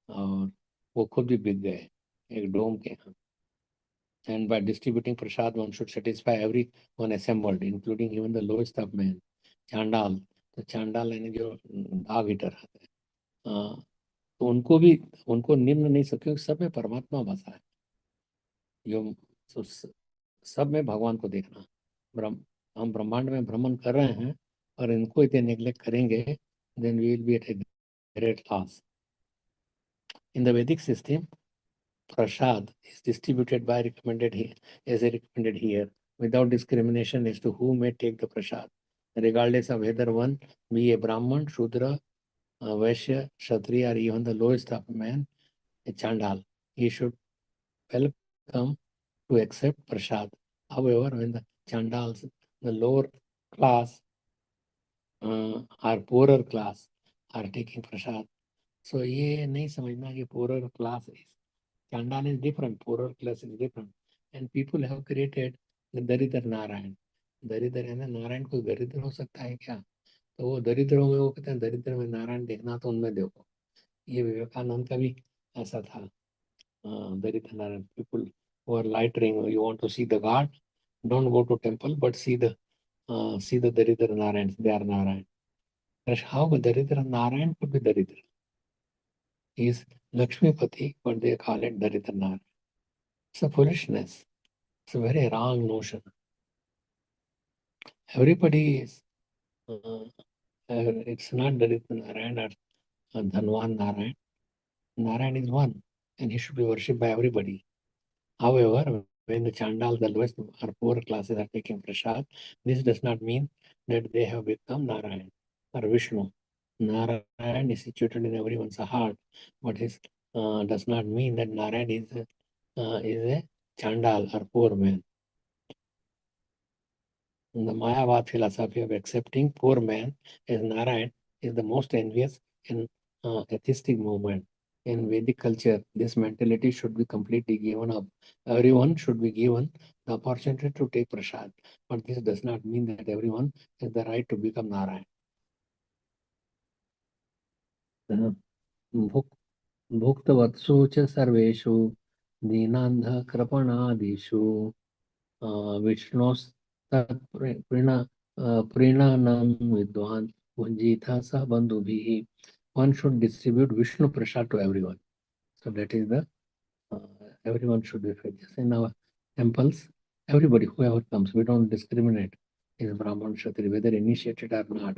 और वो खुद भी बिक गए एक डोम के यहाँ. And by distributing prasad, one should satisfy everyone assembled, including even the lowest of men. Chandal, तो चांडाल यानी जो दाग हीटर है, तो उनको निम्न नहीं सके, सब में परमात्मा बसा है. जो सब में भगवान को देखना. हम ब्रह्मांड में भ्रमण कर रहे हैं और इनको इतने नेग्लेक्ट करेंगे, then we will be at a great loss. In the Vedic system, prasad is distributed by recommended here, without discrimination as to who may take the prasad, regardless of whether one be a Brahman, Shudra, Vaishya, Kshatriya, or even the lowest of man, a Chandal. He should welcome to accept prasad. However, when the Chandals, the lower class or poorer class are taking prasad, so ये नहीं समझना कि poorer class is Chandal is different, poorer class is different, and people have created the दरिद्र नारायण. दरिद्र है ना, नारायण कोई दरिद्र हो सकता है क्या? तो वो दरिद्रों में वो कहते हैं दरिद्र में नारायण देखना तो उनमें देखो. ये विवेकानंद का भी ऐसा था. दरिद्र Narayan, people who are lightering, you want to see the God, don't go to temple but see the daridra narayans, they are narayan. How daridra narayan could be daridra? He is Lakshmipati, but they call it daridra narayan. It's a foolishness. It's a very wrong notion. Everybody is it's not daridra narayan or dhanwan narayan. Narayan is one and he should be worshipped by everybody. However, when the Chandal, the lowest or poor classes are taking prasad, this does not mean that they have become Narayan or Vishnu. Narayan is situated in everyone's heart, but it does not mean that Narayan is a chandal or poor man. The Mayavad philosophy of accepting poor man as Narayan is the most envious in atheistic movement. In Vedic culture, this mentality should be completely given up. Everyone should be given the opportunity to take prasad, but this does not mean that everyone has the right to become Narayan. भुक्तवत्सु च सर्वेषु दीनान्धकृपणादिषु विष्णोस्तत्प्रीणानं विद्वान् भुञ्जीता स बन्धुभिः. One should distribute Vishnu Prasad to everyone. So that is the everyone should be fed. In our temples, everybody, whoever comes, we don't discriminate. Is Brahman, Kshatriya, whether initiated or not.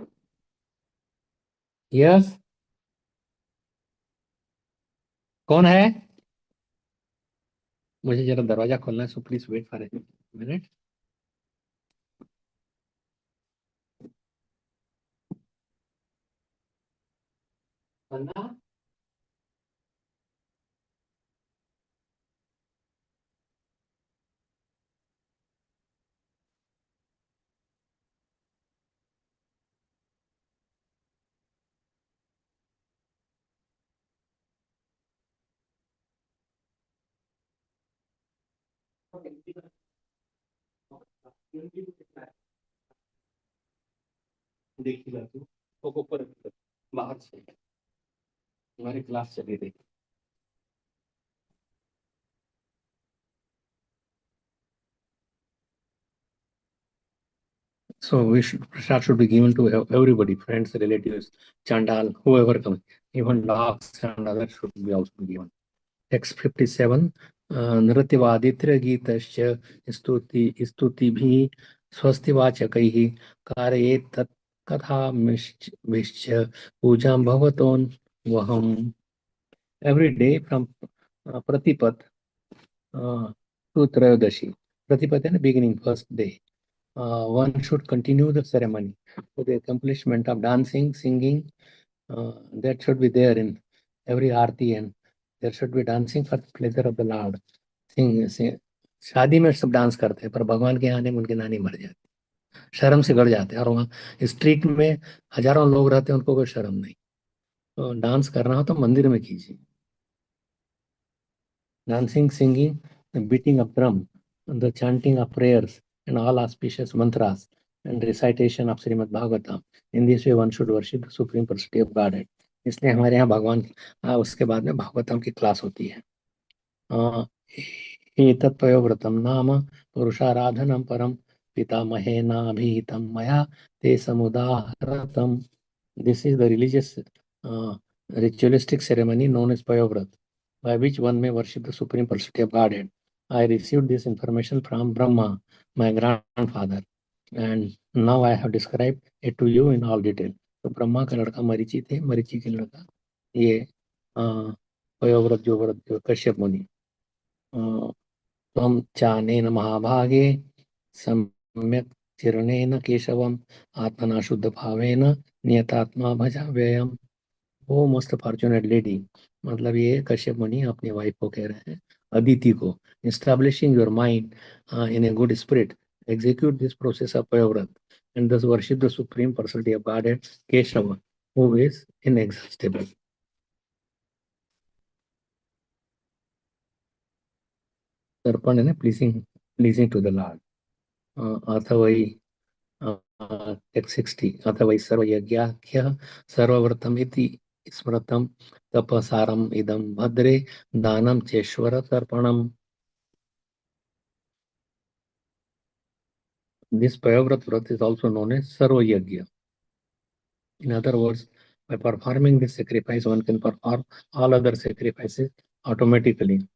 Yes. कौन है? मुझे जरा दरवाजा खोलना है, so please wait for a minute. बंदा? देखिएगा तू वो ऊपर बाहर से हमारी क्लास चली रही. So prasad should be given to everybody, friends, relatives, chandal, whoever comes. Even dogs and others should be also given. Text 57. नृत्यवादित्र गीतश्च स्तुतिभिः स्वस्तिवाचकैः कारयेत् तत् कथाभिश्च पूजां भगवतोऽन्वहम्. Every day from Pratipat to Trayodashi. Pratipat is the beginning, first day. One should continue the ceremony. So the accomplishment of dancing, singing, that should be there in every Aarti, and there should be dancing for the pleasure of the Lord. Sing. शादी में सब dance करते हैं, पर भगवान के आने में उनकी नानी मर जाती, शर्म से गड़ जाते हैं, और वहाँ स्ट्रीट में हजारों लोग रहते हैं, उनको कोई शर्म नहीं. तो डांस करना हो तो मंदिर में कीजिए. Dancing, singing, the beating of drum, and the chanting of prayers, and all auspicious mantras, and recitation of Srimad Bhagavatam. In this way, one should worship the Supreme Personality of Godhead. इसलिए हमारे यहाँ भगवान उसके बाद में भागवतम की class होती है. एतत् पयोव्रतं नाम पुरुषाराधनं परम पितामहेनाभिहितं मया ते समुदाहरतम्. This is the religious ritualistic ceremony known as Payovrat, by which one may worship the Supreme Personality of Godhead. I received this information from Brahma, my grandfather, and now I have described it to you in all detail. तो ब्रह्मा का लड़का मरीचि थे, मरीचि के लड़का ये पयोव्रत जो व्रत जो कश्यप मुनि. त्वं चानेन महाभागे सम्यक् चिरणेन केशवम आत्मना शुद्ध भावेन नियतात्मा भजा व्ययम. वो मोस्ट फॉर्चुनेट लेडी, मतलब ये कश्यप मुनि अपनी वाइफ को कह रहे हैं, अदिति को, establishing your mind in a good spirit, execute this process of payavrat and thus worship the Supreme Personality of Godhead, Keshava, who is inexhaustible. Tarpan is pleasing to the Lord. अथवै text 60. अथवै सर्वयज्ञाख्यः सर्वव्रतमिति स्मृतं तपसारम् इदं भद्रे दानं चेश्वर तर्पणम्. This Payavrat Vrat is also known as Sarva Yajna. In other words, by performing this sacrifice, one can perform all other sacrifices automatically.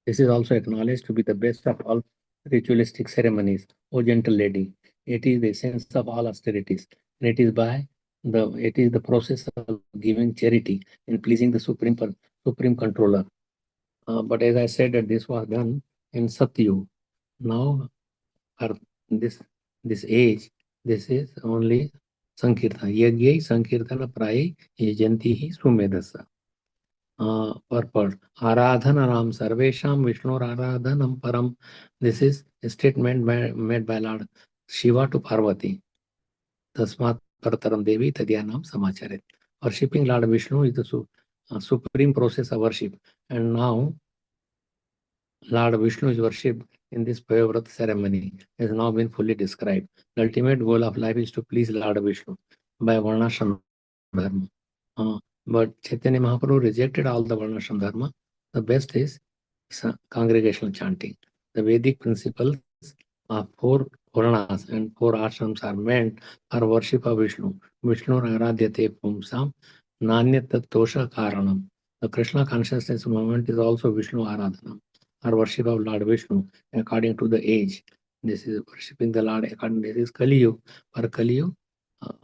This is also acknowledged to be the best of all ritualistic ceremonies, O gentle lady. It is the essence of all austerities, and it is the process of giving charity and pleasing the Supreme Controller. But as I said, that this was done in Satyug. Now, for this age, this is only Sankirtan. Yagyai Sankirtana Praye Yajantihi Sumedasa. Purport. Aradhananam Sarvesham Vishnu Aradhanam Param. This is a statement made by Lord Shiva to Parvati. Tasmat Parataram Devi Tadyanam Samacharit. Worshipping Lord Vishnu is the supreme process of worship. And now Lord Vishnu is worshipped in this Payavrat ceremony. Has now been fully described. The ultimate goal of life is to please Lord Vishnu by Varnashram Dharma. But Chaitanya Mahaprabhu rejected all the Varnashram Dharma. The best is congregational chanting. The Vedic principles of 4 Varnas and 4 ashrams are meant for worship of Vishnu. Vishnu Aradhyate Pumsam Nanyat Tosha Karanam. The Krishna consciousness movement is also Vishnu Aradhanam, or worship of Lord Vishnu according to the age. This is worshipping the Lord according to this is Kali Yuga. For Kali Yuga,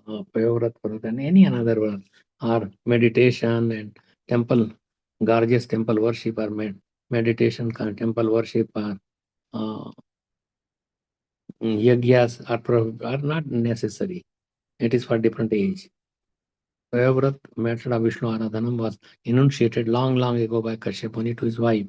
Payavrat Parat and any another word, or meditation and temple, gorgeous temple worship or meditation, temple worship or yagyas are not necessary. It is for different age. Payavrat method of Vishnu Aradhanam was enunciated long ago by Kashyap Muni to his wife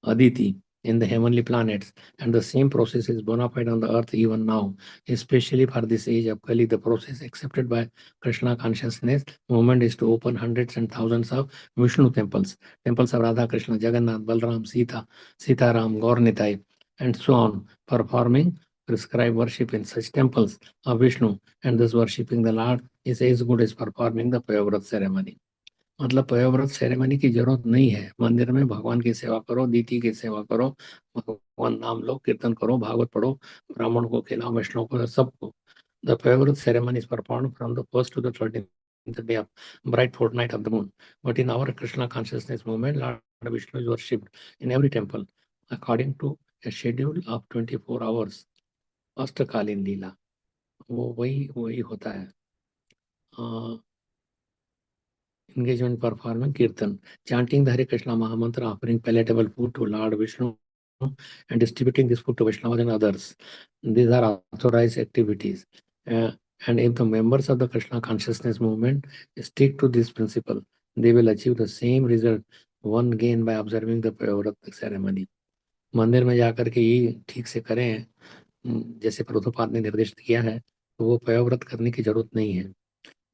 Aditi in the heavenly planets, and the same process is bona fide on the earth even now, especially for this age of Kali. The process accepted by Krishna consciousness movement is to open hundreds and thousands of Vishnu temples, temples of Radha Krishna, Jagannath, Balram, Sita, Sitaram, Gaurnitai, and so on, performing prescribed worship in such temples of Vishnu, and thus worshipping the Lord is as good as performing the Payavrat ceremony. मतलब पयोव्रत ceremony की जरूरत नहीं है। मंदिर में भगवान की सेवा करो, दीति की सेवा करो, भगवान नाम लो, कीर्तन करो, भागवत पढ़ो, ब्राह्मण को खिलाओ, वैष्णव को, सबको। The Payavrat ceremony is performed from the 1st to the 13th day of bright fortnight of the moon. But in our Krishna consciousness movement, Lord Vishnu is worshipped in every temple according to a schedule of 24 hours. अष्टकालीन लीला वो वही होता है. Engagement performing kirtan, chanting the Hare Krishna Mahamantra, offering palatable food to Lord Vishnu, and distributing this food to Vaishnavas and others. These are authorized activities. And if the members of the Krishna consciousness movement stick to this principle, they will achieve the same result one gain by observing the Payavrat ceremony. मंदिर में जाकर के ये ठीक से करें जैसे प्रभुपाद ने निर्देशित किया है, तो वो पयोव्रत करने की जरूरत नहीं है.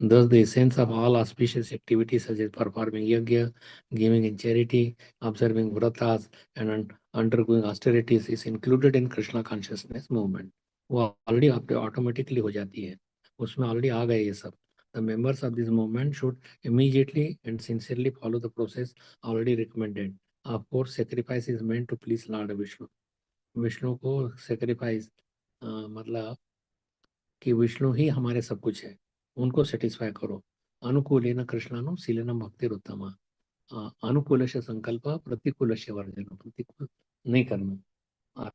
Thus, the essence of all auspicious activities such as performing yajna, giving in charity, observing vratas, and undergoing austerities is included in Krishna consciousness movement. वो already automatically हो जाती है, उसमें already आ गए ये सब. The members of this movement should immediately and sincerely follow the process already recommended. Of course, sacrifice is meant to please Lord Vishnu. Vishnu को sacrifice मतलब कि विष्णु ही हमारे सब कुछ है, उनको सेटिस्फाई करो. अनुकूलेन कृष्णानु शीलेन भक्तिरुत्तम. अनुकूलस्य संकल्प प्रतिकूलस्य वर्जन. प्रतिकूल नहीं करना,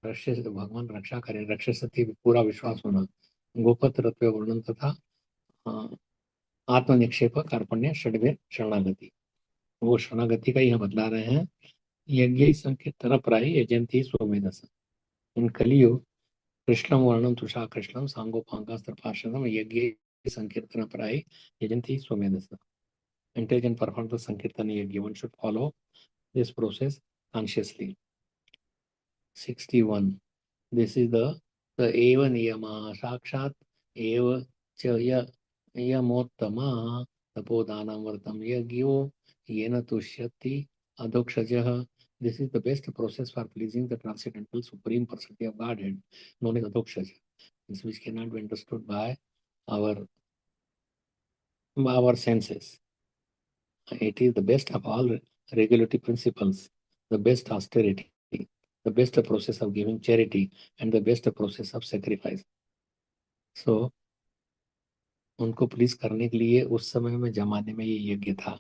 रक्ष्य भगवान रक्षा करें, रक्षसति पूरा विश्वास होना, गोपत्रत्व वर्णन तथा आत्मनिक्षेप कार्पण्य षड्वे शरणागति. वो शरणागति का यह बतला रहे हैं. यज्ञ संकीर्तन प्राय यजंती सोमेधस. इन कलियुग कृष्णम वर्णम तुषा कृष्णम सांगोपांगास्त्रपाशनम यज्ञ sankirtana praye yajanti swamedasa. Intelligent perform the sankirtana yajna. One should follow this process consciously. 61. This is the eva niyama sakshat eva cha yamottama tapodanam vartam yagyo yena tushyati adokshajah. This is the best process for pleasing the transcendental supreme personality of Godhead, known as adokshajah, which cannot be understood by our senses. It is the best of all regulatory principles, the best austerity, the best process of giving charity, and the best process of sacrifice. So, उनको please करने के लिए उस समय में जमाने में ये यज्ञ था.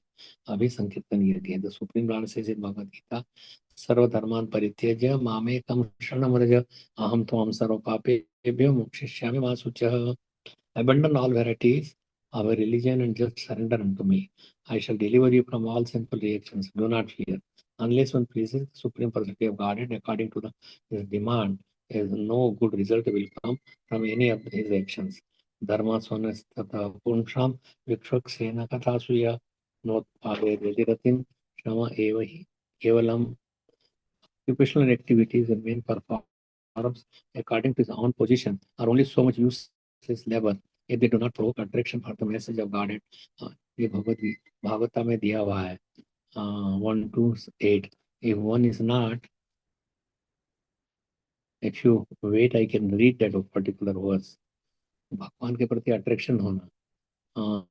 अभी संकीर्तन यज्ञ. The supreme lord says in Bhagavad Gita, सर्वधर्मान परित्यज्य मामेकं शरणं व्रज अहं त्वां सर्व पापेभ्यो मोक्षयिष्यामि मा शुचः. Abandon all varieties of a religion and just surrender unto me. I shall deliver you from all sinful reactions. Do not fear. Unless one pleases the Supreme Personality of Godhead according to his demand, no good result will come from any of his actions. धर्मासनस्तथा पुंसां विक्षसेन कथासूया नोत्पादे व्यतिरतिं श्रम एव हि केवलम् occupational activities the main performs according to his own position are only so much useless labor if they do not provoke attraction for the message of God. ये भागवता में दिया हुआ है 1-8. If one is not, if you wait, I can read that particular verse. भगवान के प्रति attraction होना.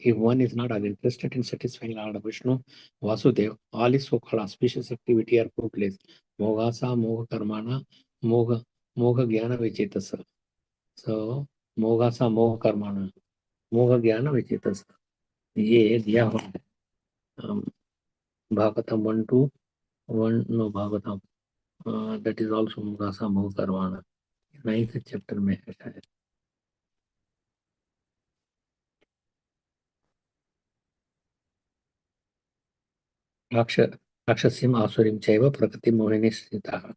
If one is not interested in satisfying Lord Vishnu, Vasudev, all his so-called auspicious activity are fruitless. Mogasa, Moga Karmana, Moga Jnana Vichetasa. So, Mogasa, Moga Karmana, Moga Jnana Vichetasa. ये दिया हुआ है Bhagavatam 1-1. No, Bhagavatam that is also Mogasa, Moga Karmana. 9th chapter में है शायद. Rakshasim Asurim Chaiva Prakati Mohini Sritaha.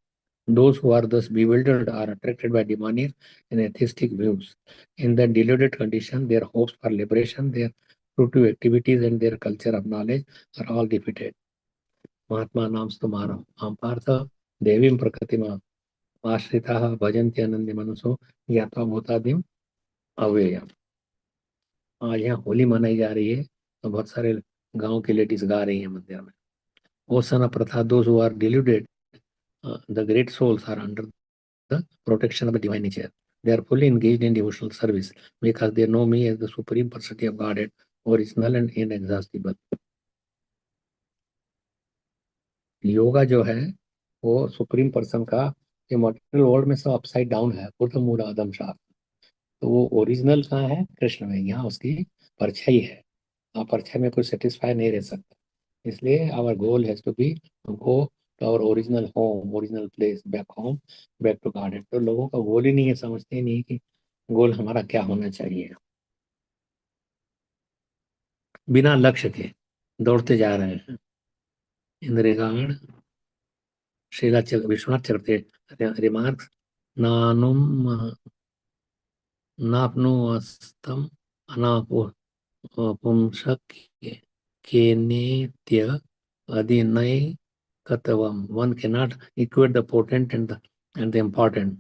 Those who are thus bewildered are attracted by demonic and atheistic views. In that deluded condition, their hopes for liberation, their fruitive activities, and their culture of knowledge are all defeated. Mahatma Nam Stumara Ampartha Devim Prakatima Ashritaha Bhajanti Anandi Manuso Yatva Bhutadim Avyayam. आज यहाँ होली मनाई जा रही है तो बहुत सारे गांव की लेडीज गा रही हैं मंदिर में. Osana Pratha, those who are deluded, the great souls are under the protection of the divine nature. They are fully engaged in devotional service because they know me as the supreme personality of Godhead, original and inexhaustible. Yoga जो है वो supreme person का ये material world में सब upside down है, पूर्ण मूल आदम शाह. तो वो ओरिजिनल कहाँ है? कृष्ण में. यहाँ उसकी परछाई है. परछाई में कोई सेटिस्फाई नहीं रह सकता. इसलिए our goal has to be go to our original home, original place, back home, back to God. तो लोगों का गोल ही नहीं है, समझते ही नहीं कि गोल हमारा क्या होना चाहिए. बिना लक्ष्य के दौड़ते जा रहे हैं. In regard Srila Vishwanath Chakravarti remarks नानुम नापनुस्तम अनापो पुंसक के नित्य अधिनय Katavam. One cannot equate the potent and the important.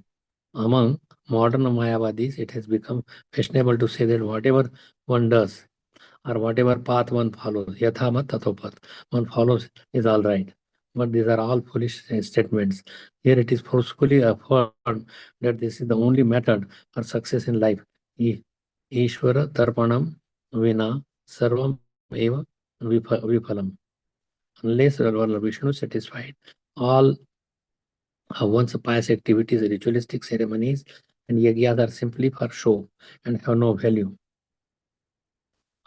Among modern Mayavadis, it has become fashionable to say that whatever one does or whatever path one follows, yathamat tathopat, one follows is all right. But these are all foolish statements. Here it is forcefully affirmed that this is the only method for success in life. Ishvara tarpanam vina sarvam eva vipalam. Unless Lord Vishnu satisfied all one's pious activities, ritualistic ceremonies, and yagyas are simply for show and have no value.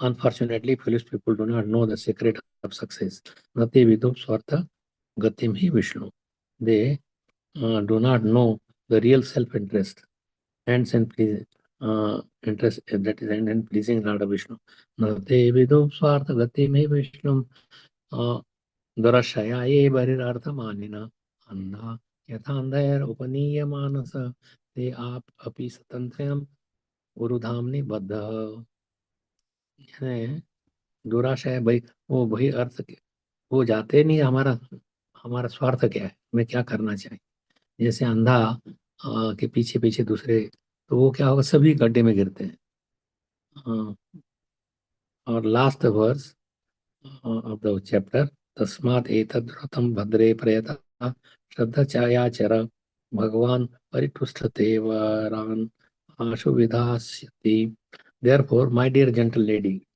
Unfortunately, foolish people do not know the secret of success. Nati vidum swartha gatim hi Vishnu. They do not know the real self-interest. Ends and please, interest that is end and pleasing Lord Vishnu. Nati vidum swartha gatim hi Vishnu. दुरशया ये बहिरार्थमानिना अन्धा यथान्धैर उपनीय मानस ते आप अपि स्वतंत्रम उरुधामनि बद्ध. दुराशय भाई वो वही अर्थ के वो जाते नहीं. हमारा स्वार्थ क्या है, हमें क्या करना चाहिए. जैसे अंधा के पीछे पीछे दूसरे, तो वो क्या होगा, सभी गड्ढे में गिरते हैं. और last verse of the chapter, Tasmat etad vratam bhadre prayata shraddha chayachara Bhagavan paritushtate varan ashuvidhasyati. Therefore, my dear gentle lady,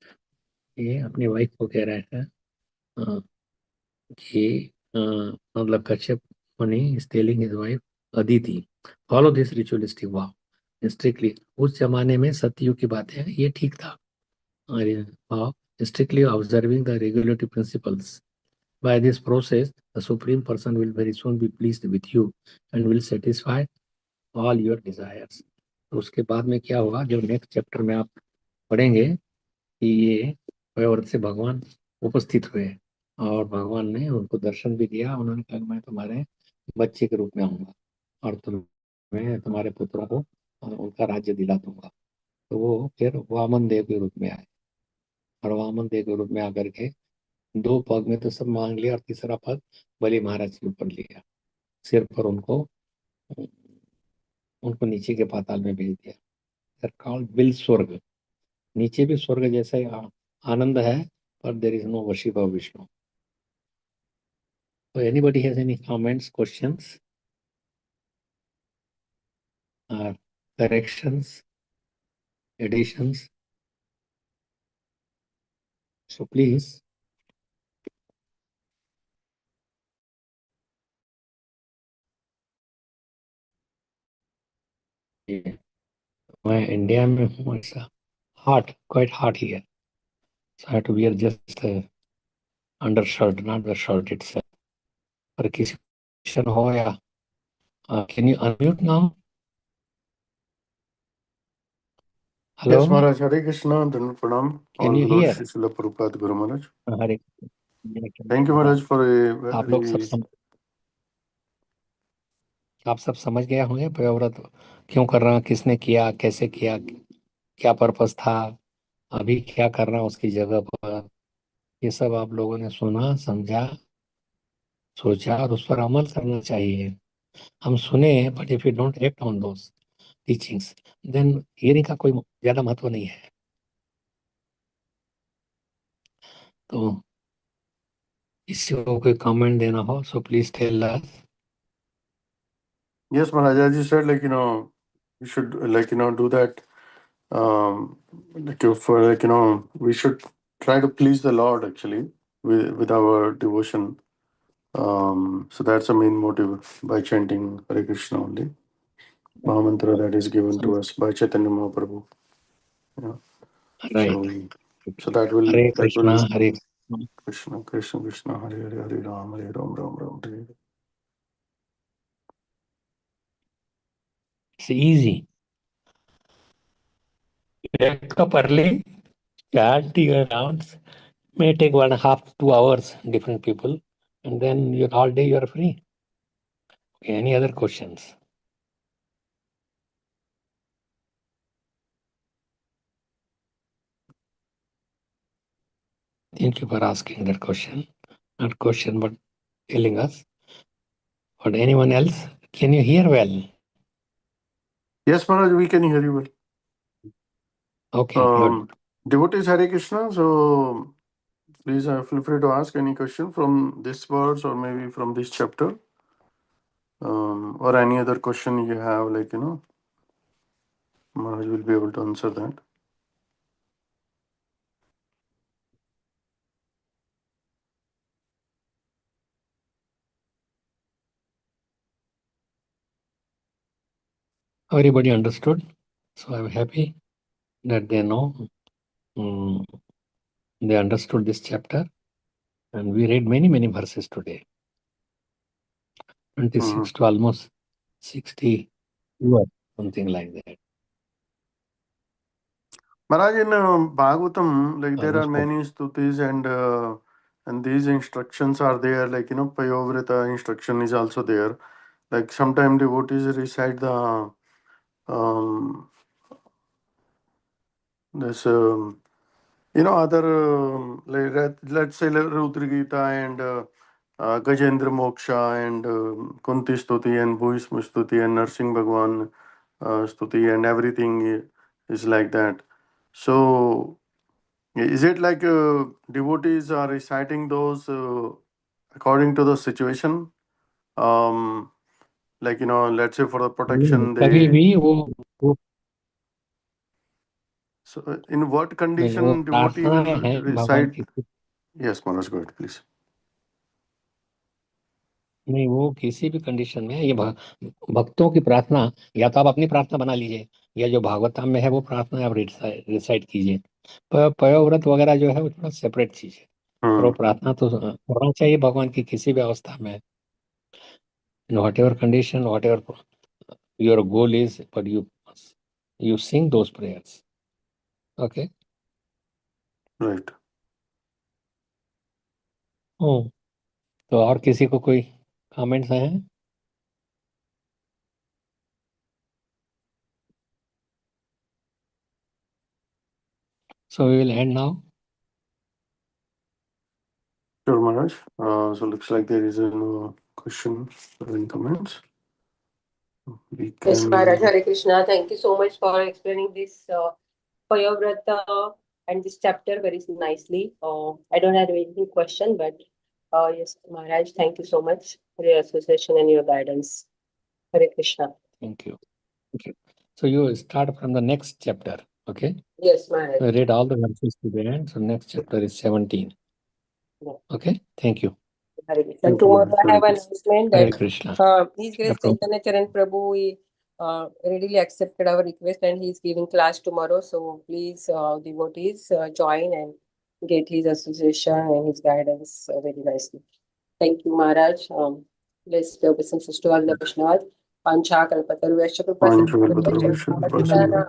ये अपनी वाइफ को कह रहे हैं कि मतलब कश्यप मुनि is telling his wife Aditi, follow this ritualistic vow strictly. उस जमाने में सतयुग की बात है, ये ठीक था. Vow strictly observing the regulatory principles. By this process, the Supreme Person will very soon be pleased with you and will satisfy all your desires. तो उसके बाद में क्या होगा, जब नेक्स्ट चैप्टर में आप पढ़ेंगे कि ये व्रत से भगवान उपस्थित हुए और भगवान ने उनको दर्शन भी दिया. उन्होंने कहा मैं तुम्हारे बच्चे के रूप में आऊंगा और तुम्हें तुम्हारे पुत्रों को उनका राज्य दिला दूंगा. तो वो फिर वामन देव के रूप में आए, और वामन देव के रूप में आकर के 2 पग में तो सब मांग लिया, और तीसरा पग बलि महाराज के ऊपर लिया, सिर पर उनको नीचे के पाताल में भेज दिया। कॉल्ड विल स्वर्ग। नीचे भी स्वर्ग जैसा ही आनंद है, पर there is no worship of Vishnu. So anybody has any comments, questions, or corrections, additions? So please. Yeah. मैं इंडिया में हूँ, ऐसा hot, quite hot here. So I have to wear just undershirt, not the shirt itself. पर किसी question हो या can you unmute now? Hello? Yes, Maharaj. Hare Krishna. Dandavat Pranam. Can All you glories hear? to Srila Prabhupada Guru Maharaj. Hare Thank you, Maharaj, for a आप लोग very... आप सब समझ गए होंगे पयोव्रत क्यों कर रहा, किसने किया, कैसे किया, क्या पर्पस था, अभी क्या कर रहा उसकी जगह पर, ये सब आप लोगों ने सुना, समझा, सोचा, और उस पर अमल करना चाहिए। हम सुने, but if you don't act on those teachings, then hearing का कोई ज्यादा महत्व नहीं है। तो किसी को कोई कमेंट देना हो, so please tell us. Yes, Maharaj, as you said, you should, do that. We should try to please the Lord, actually, with our devotion. So that's the main motive by chanting Hare Krishna only. Mahamantra that is given to us by Chaitanya Mahaprabhu. Yeah. Right. So that will Hare Krishna, Hare Krishna, Krishna, Krishna, Hare Hare, Hare Ram, Ram, Hare Hare. It's easy. Wake up early, chant your rounds. May take 1.5 2 hours, different people, and then you're all day you're free. Okay, any other questions? Thank you for asking that question. Not question, but telling us. But anyone else? Can you hear well? Yes, Maharaj, we can hear you well. Okay, good. Devotees Hare Krishna, so please feel free to ask any question from this verse or maybe from this chapter, or any other question you have, Maharaj will be able to answer that. Everybody understood. So I'm happy that they know. They understood this chapter. And we read many, many verses today. 26 to almost 60, something like that. Maharaj, in Bhagavatam, there are Almost many stutis and these instructions are there, Payovrita instruction is also there. Like sometimes devotees recite the this other let's say Rudra Gita and Gajendra Moksha and Kunti Stuti and Bhuisma Stuti and Narsingh Bhagwan Stuti and everything is like that. So is it like devotees are reciting those according to the situation? Let's say for the protection कभी they... भी वो So in what नहीं, वो condition devotee will प्रार्थनाएं हैं भगवान recite? की। Yes, Maharaj, go ahead, please. नहीं, वो किसी भी कंडीशन में ये भक्तों की प्रार्थना, या तो आप अपनी प्रार्थना बना लीजिए, या जो भागवतम में है वो प्रार्थना आप रिसाइट कीजिए। पयोव्रत वगैरह जो है वो थोड़ा सेपरेट चीज है, पर वो प्रार्थना तो होना चाहिए भगवान की किसी भी अवस्था में, in what ever condition, what ever your goal is, but you sing those prayers. Okay. Right. तो और किसी को कोई कमेंट्स हैं? So we will end now. Sure, Maharaj. So looks like there is no question or any comments. We Yes, can. Maharaj. Hare Krishna. Thank you so much for explaining this Payavrata and this chapter very nicely. I don't have any question, but yes, Maharaj, thank you so much for your association and your guidance. Hare Krishna. Thank you. So you start from the next chapter, okay? Yes, Maharaj. So read all the verses to the end. So next chapter is 17. Yeah. Okay, thank you. Hare Krishna. Thank you, Tomorrow Maharaj. I have Hare an announcement Hare that Krishna. His Grace Prabhu- Chaitanya Charan Prabhu he, readily accepted our request and he is giving class tomorrow. So please, devotees, join and get his association and his guidance very nicely. Thank you, Maharaj. Bless the blessings to all the Vaishnavas. Pancha Kalpataru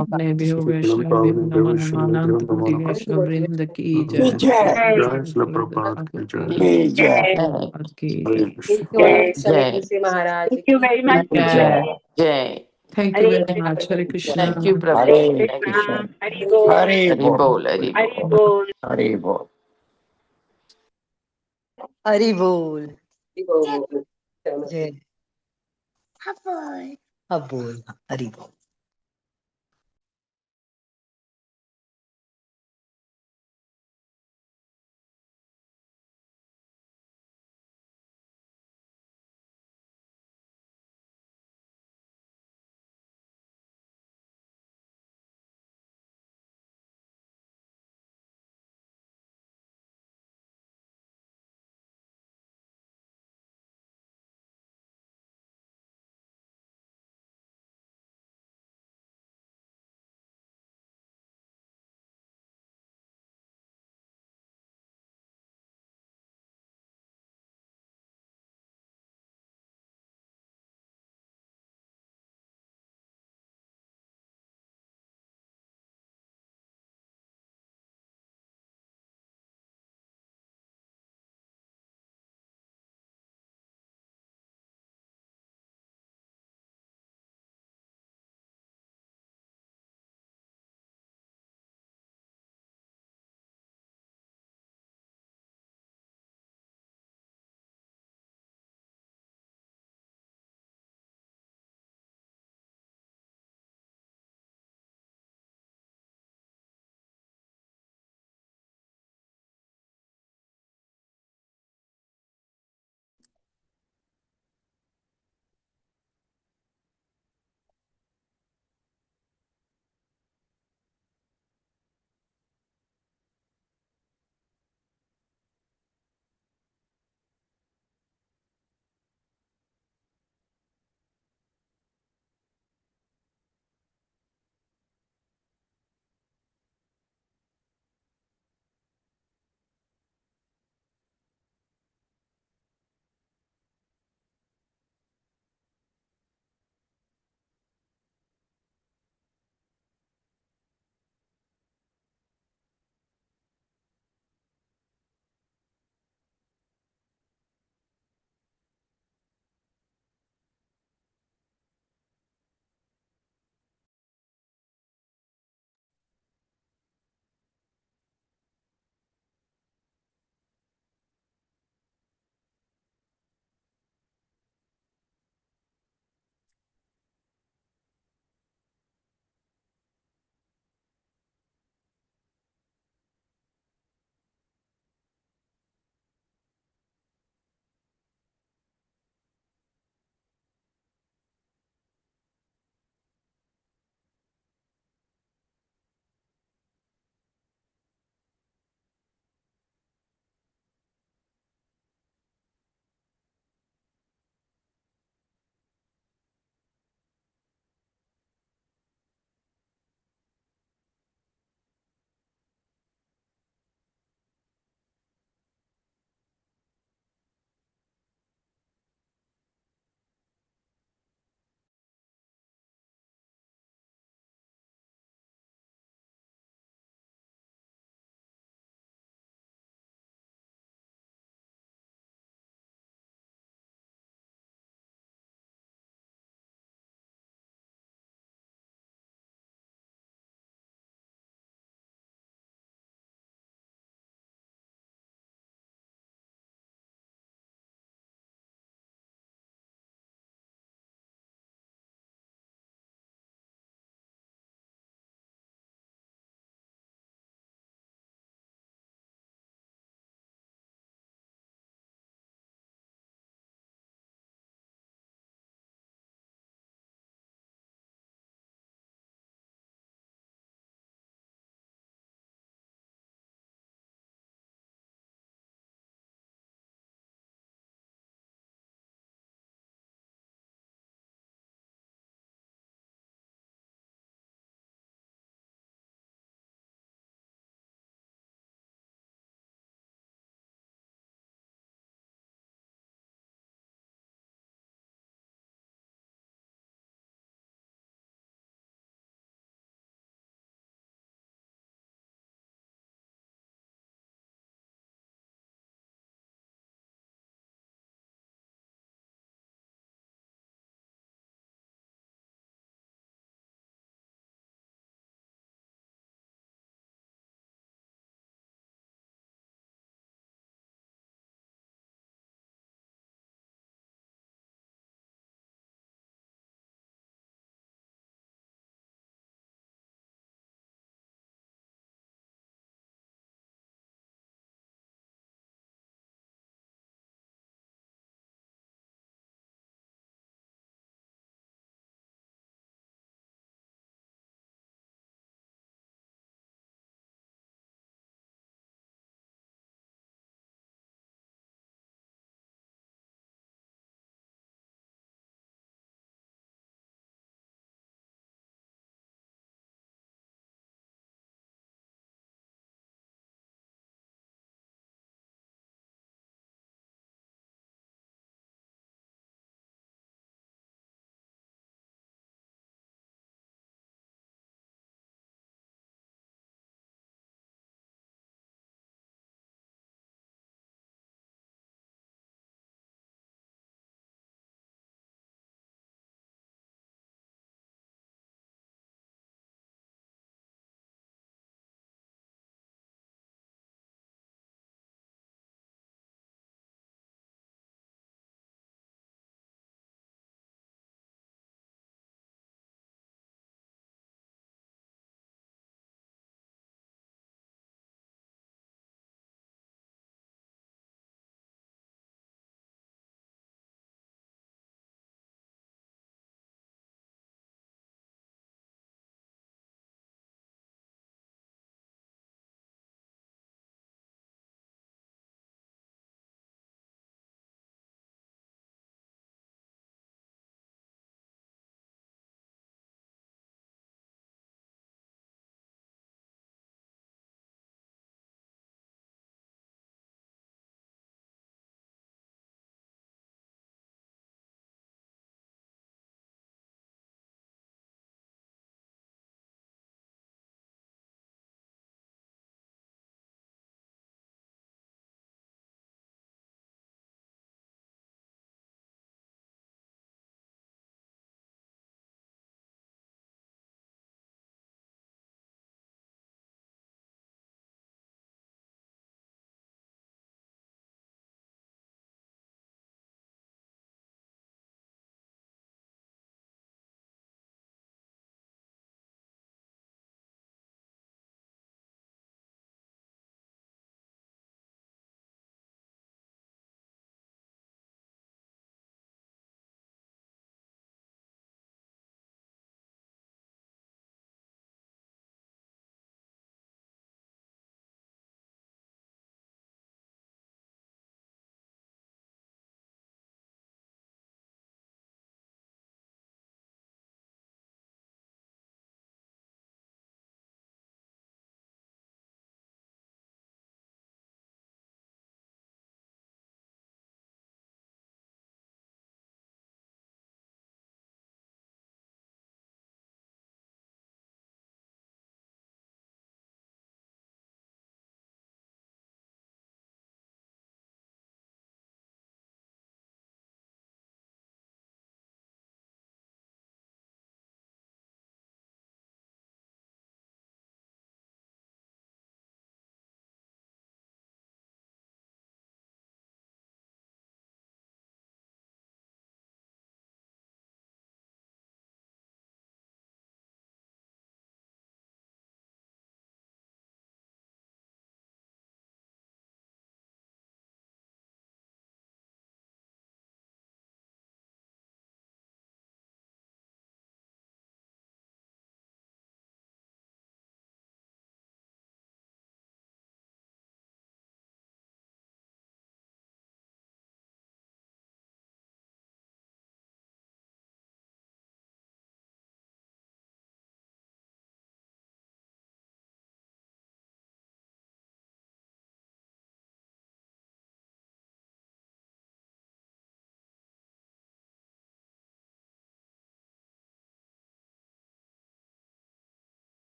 अपने भी हो वैष्णव भी नमो नमानांत कोटि वैष्णव वृंद की जय जय श्री प्रभुपाद की जय। प्रभुपाद की हरे Thank Krishna. you, Jai. Shamik Maharaj. Thank you very much. जय Jai. Thank you very much Hare Krishna Thank you, Prabhu. Hare Thank you. Krishna. Hare Bol. Hari Bol, Hari Bol. Hare Bol. Hari Bol. Hari बोल Thank you. जय अब बोल हरि बोल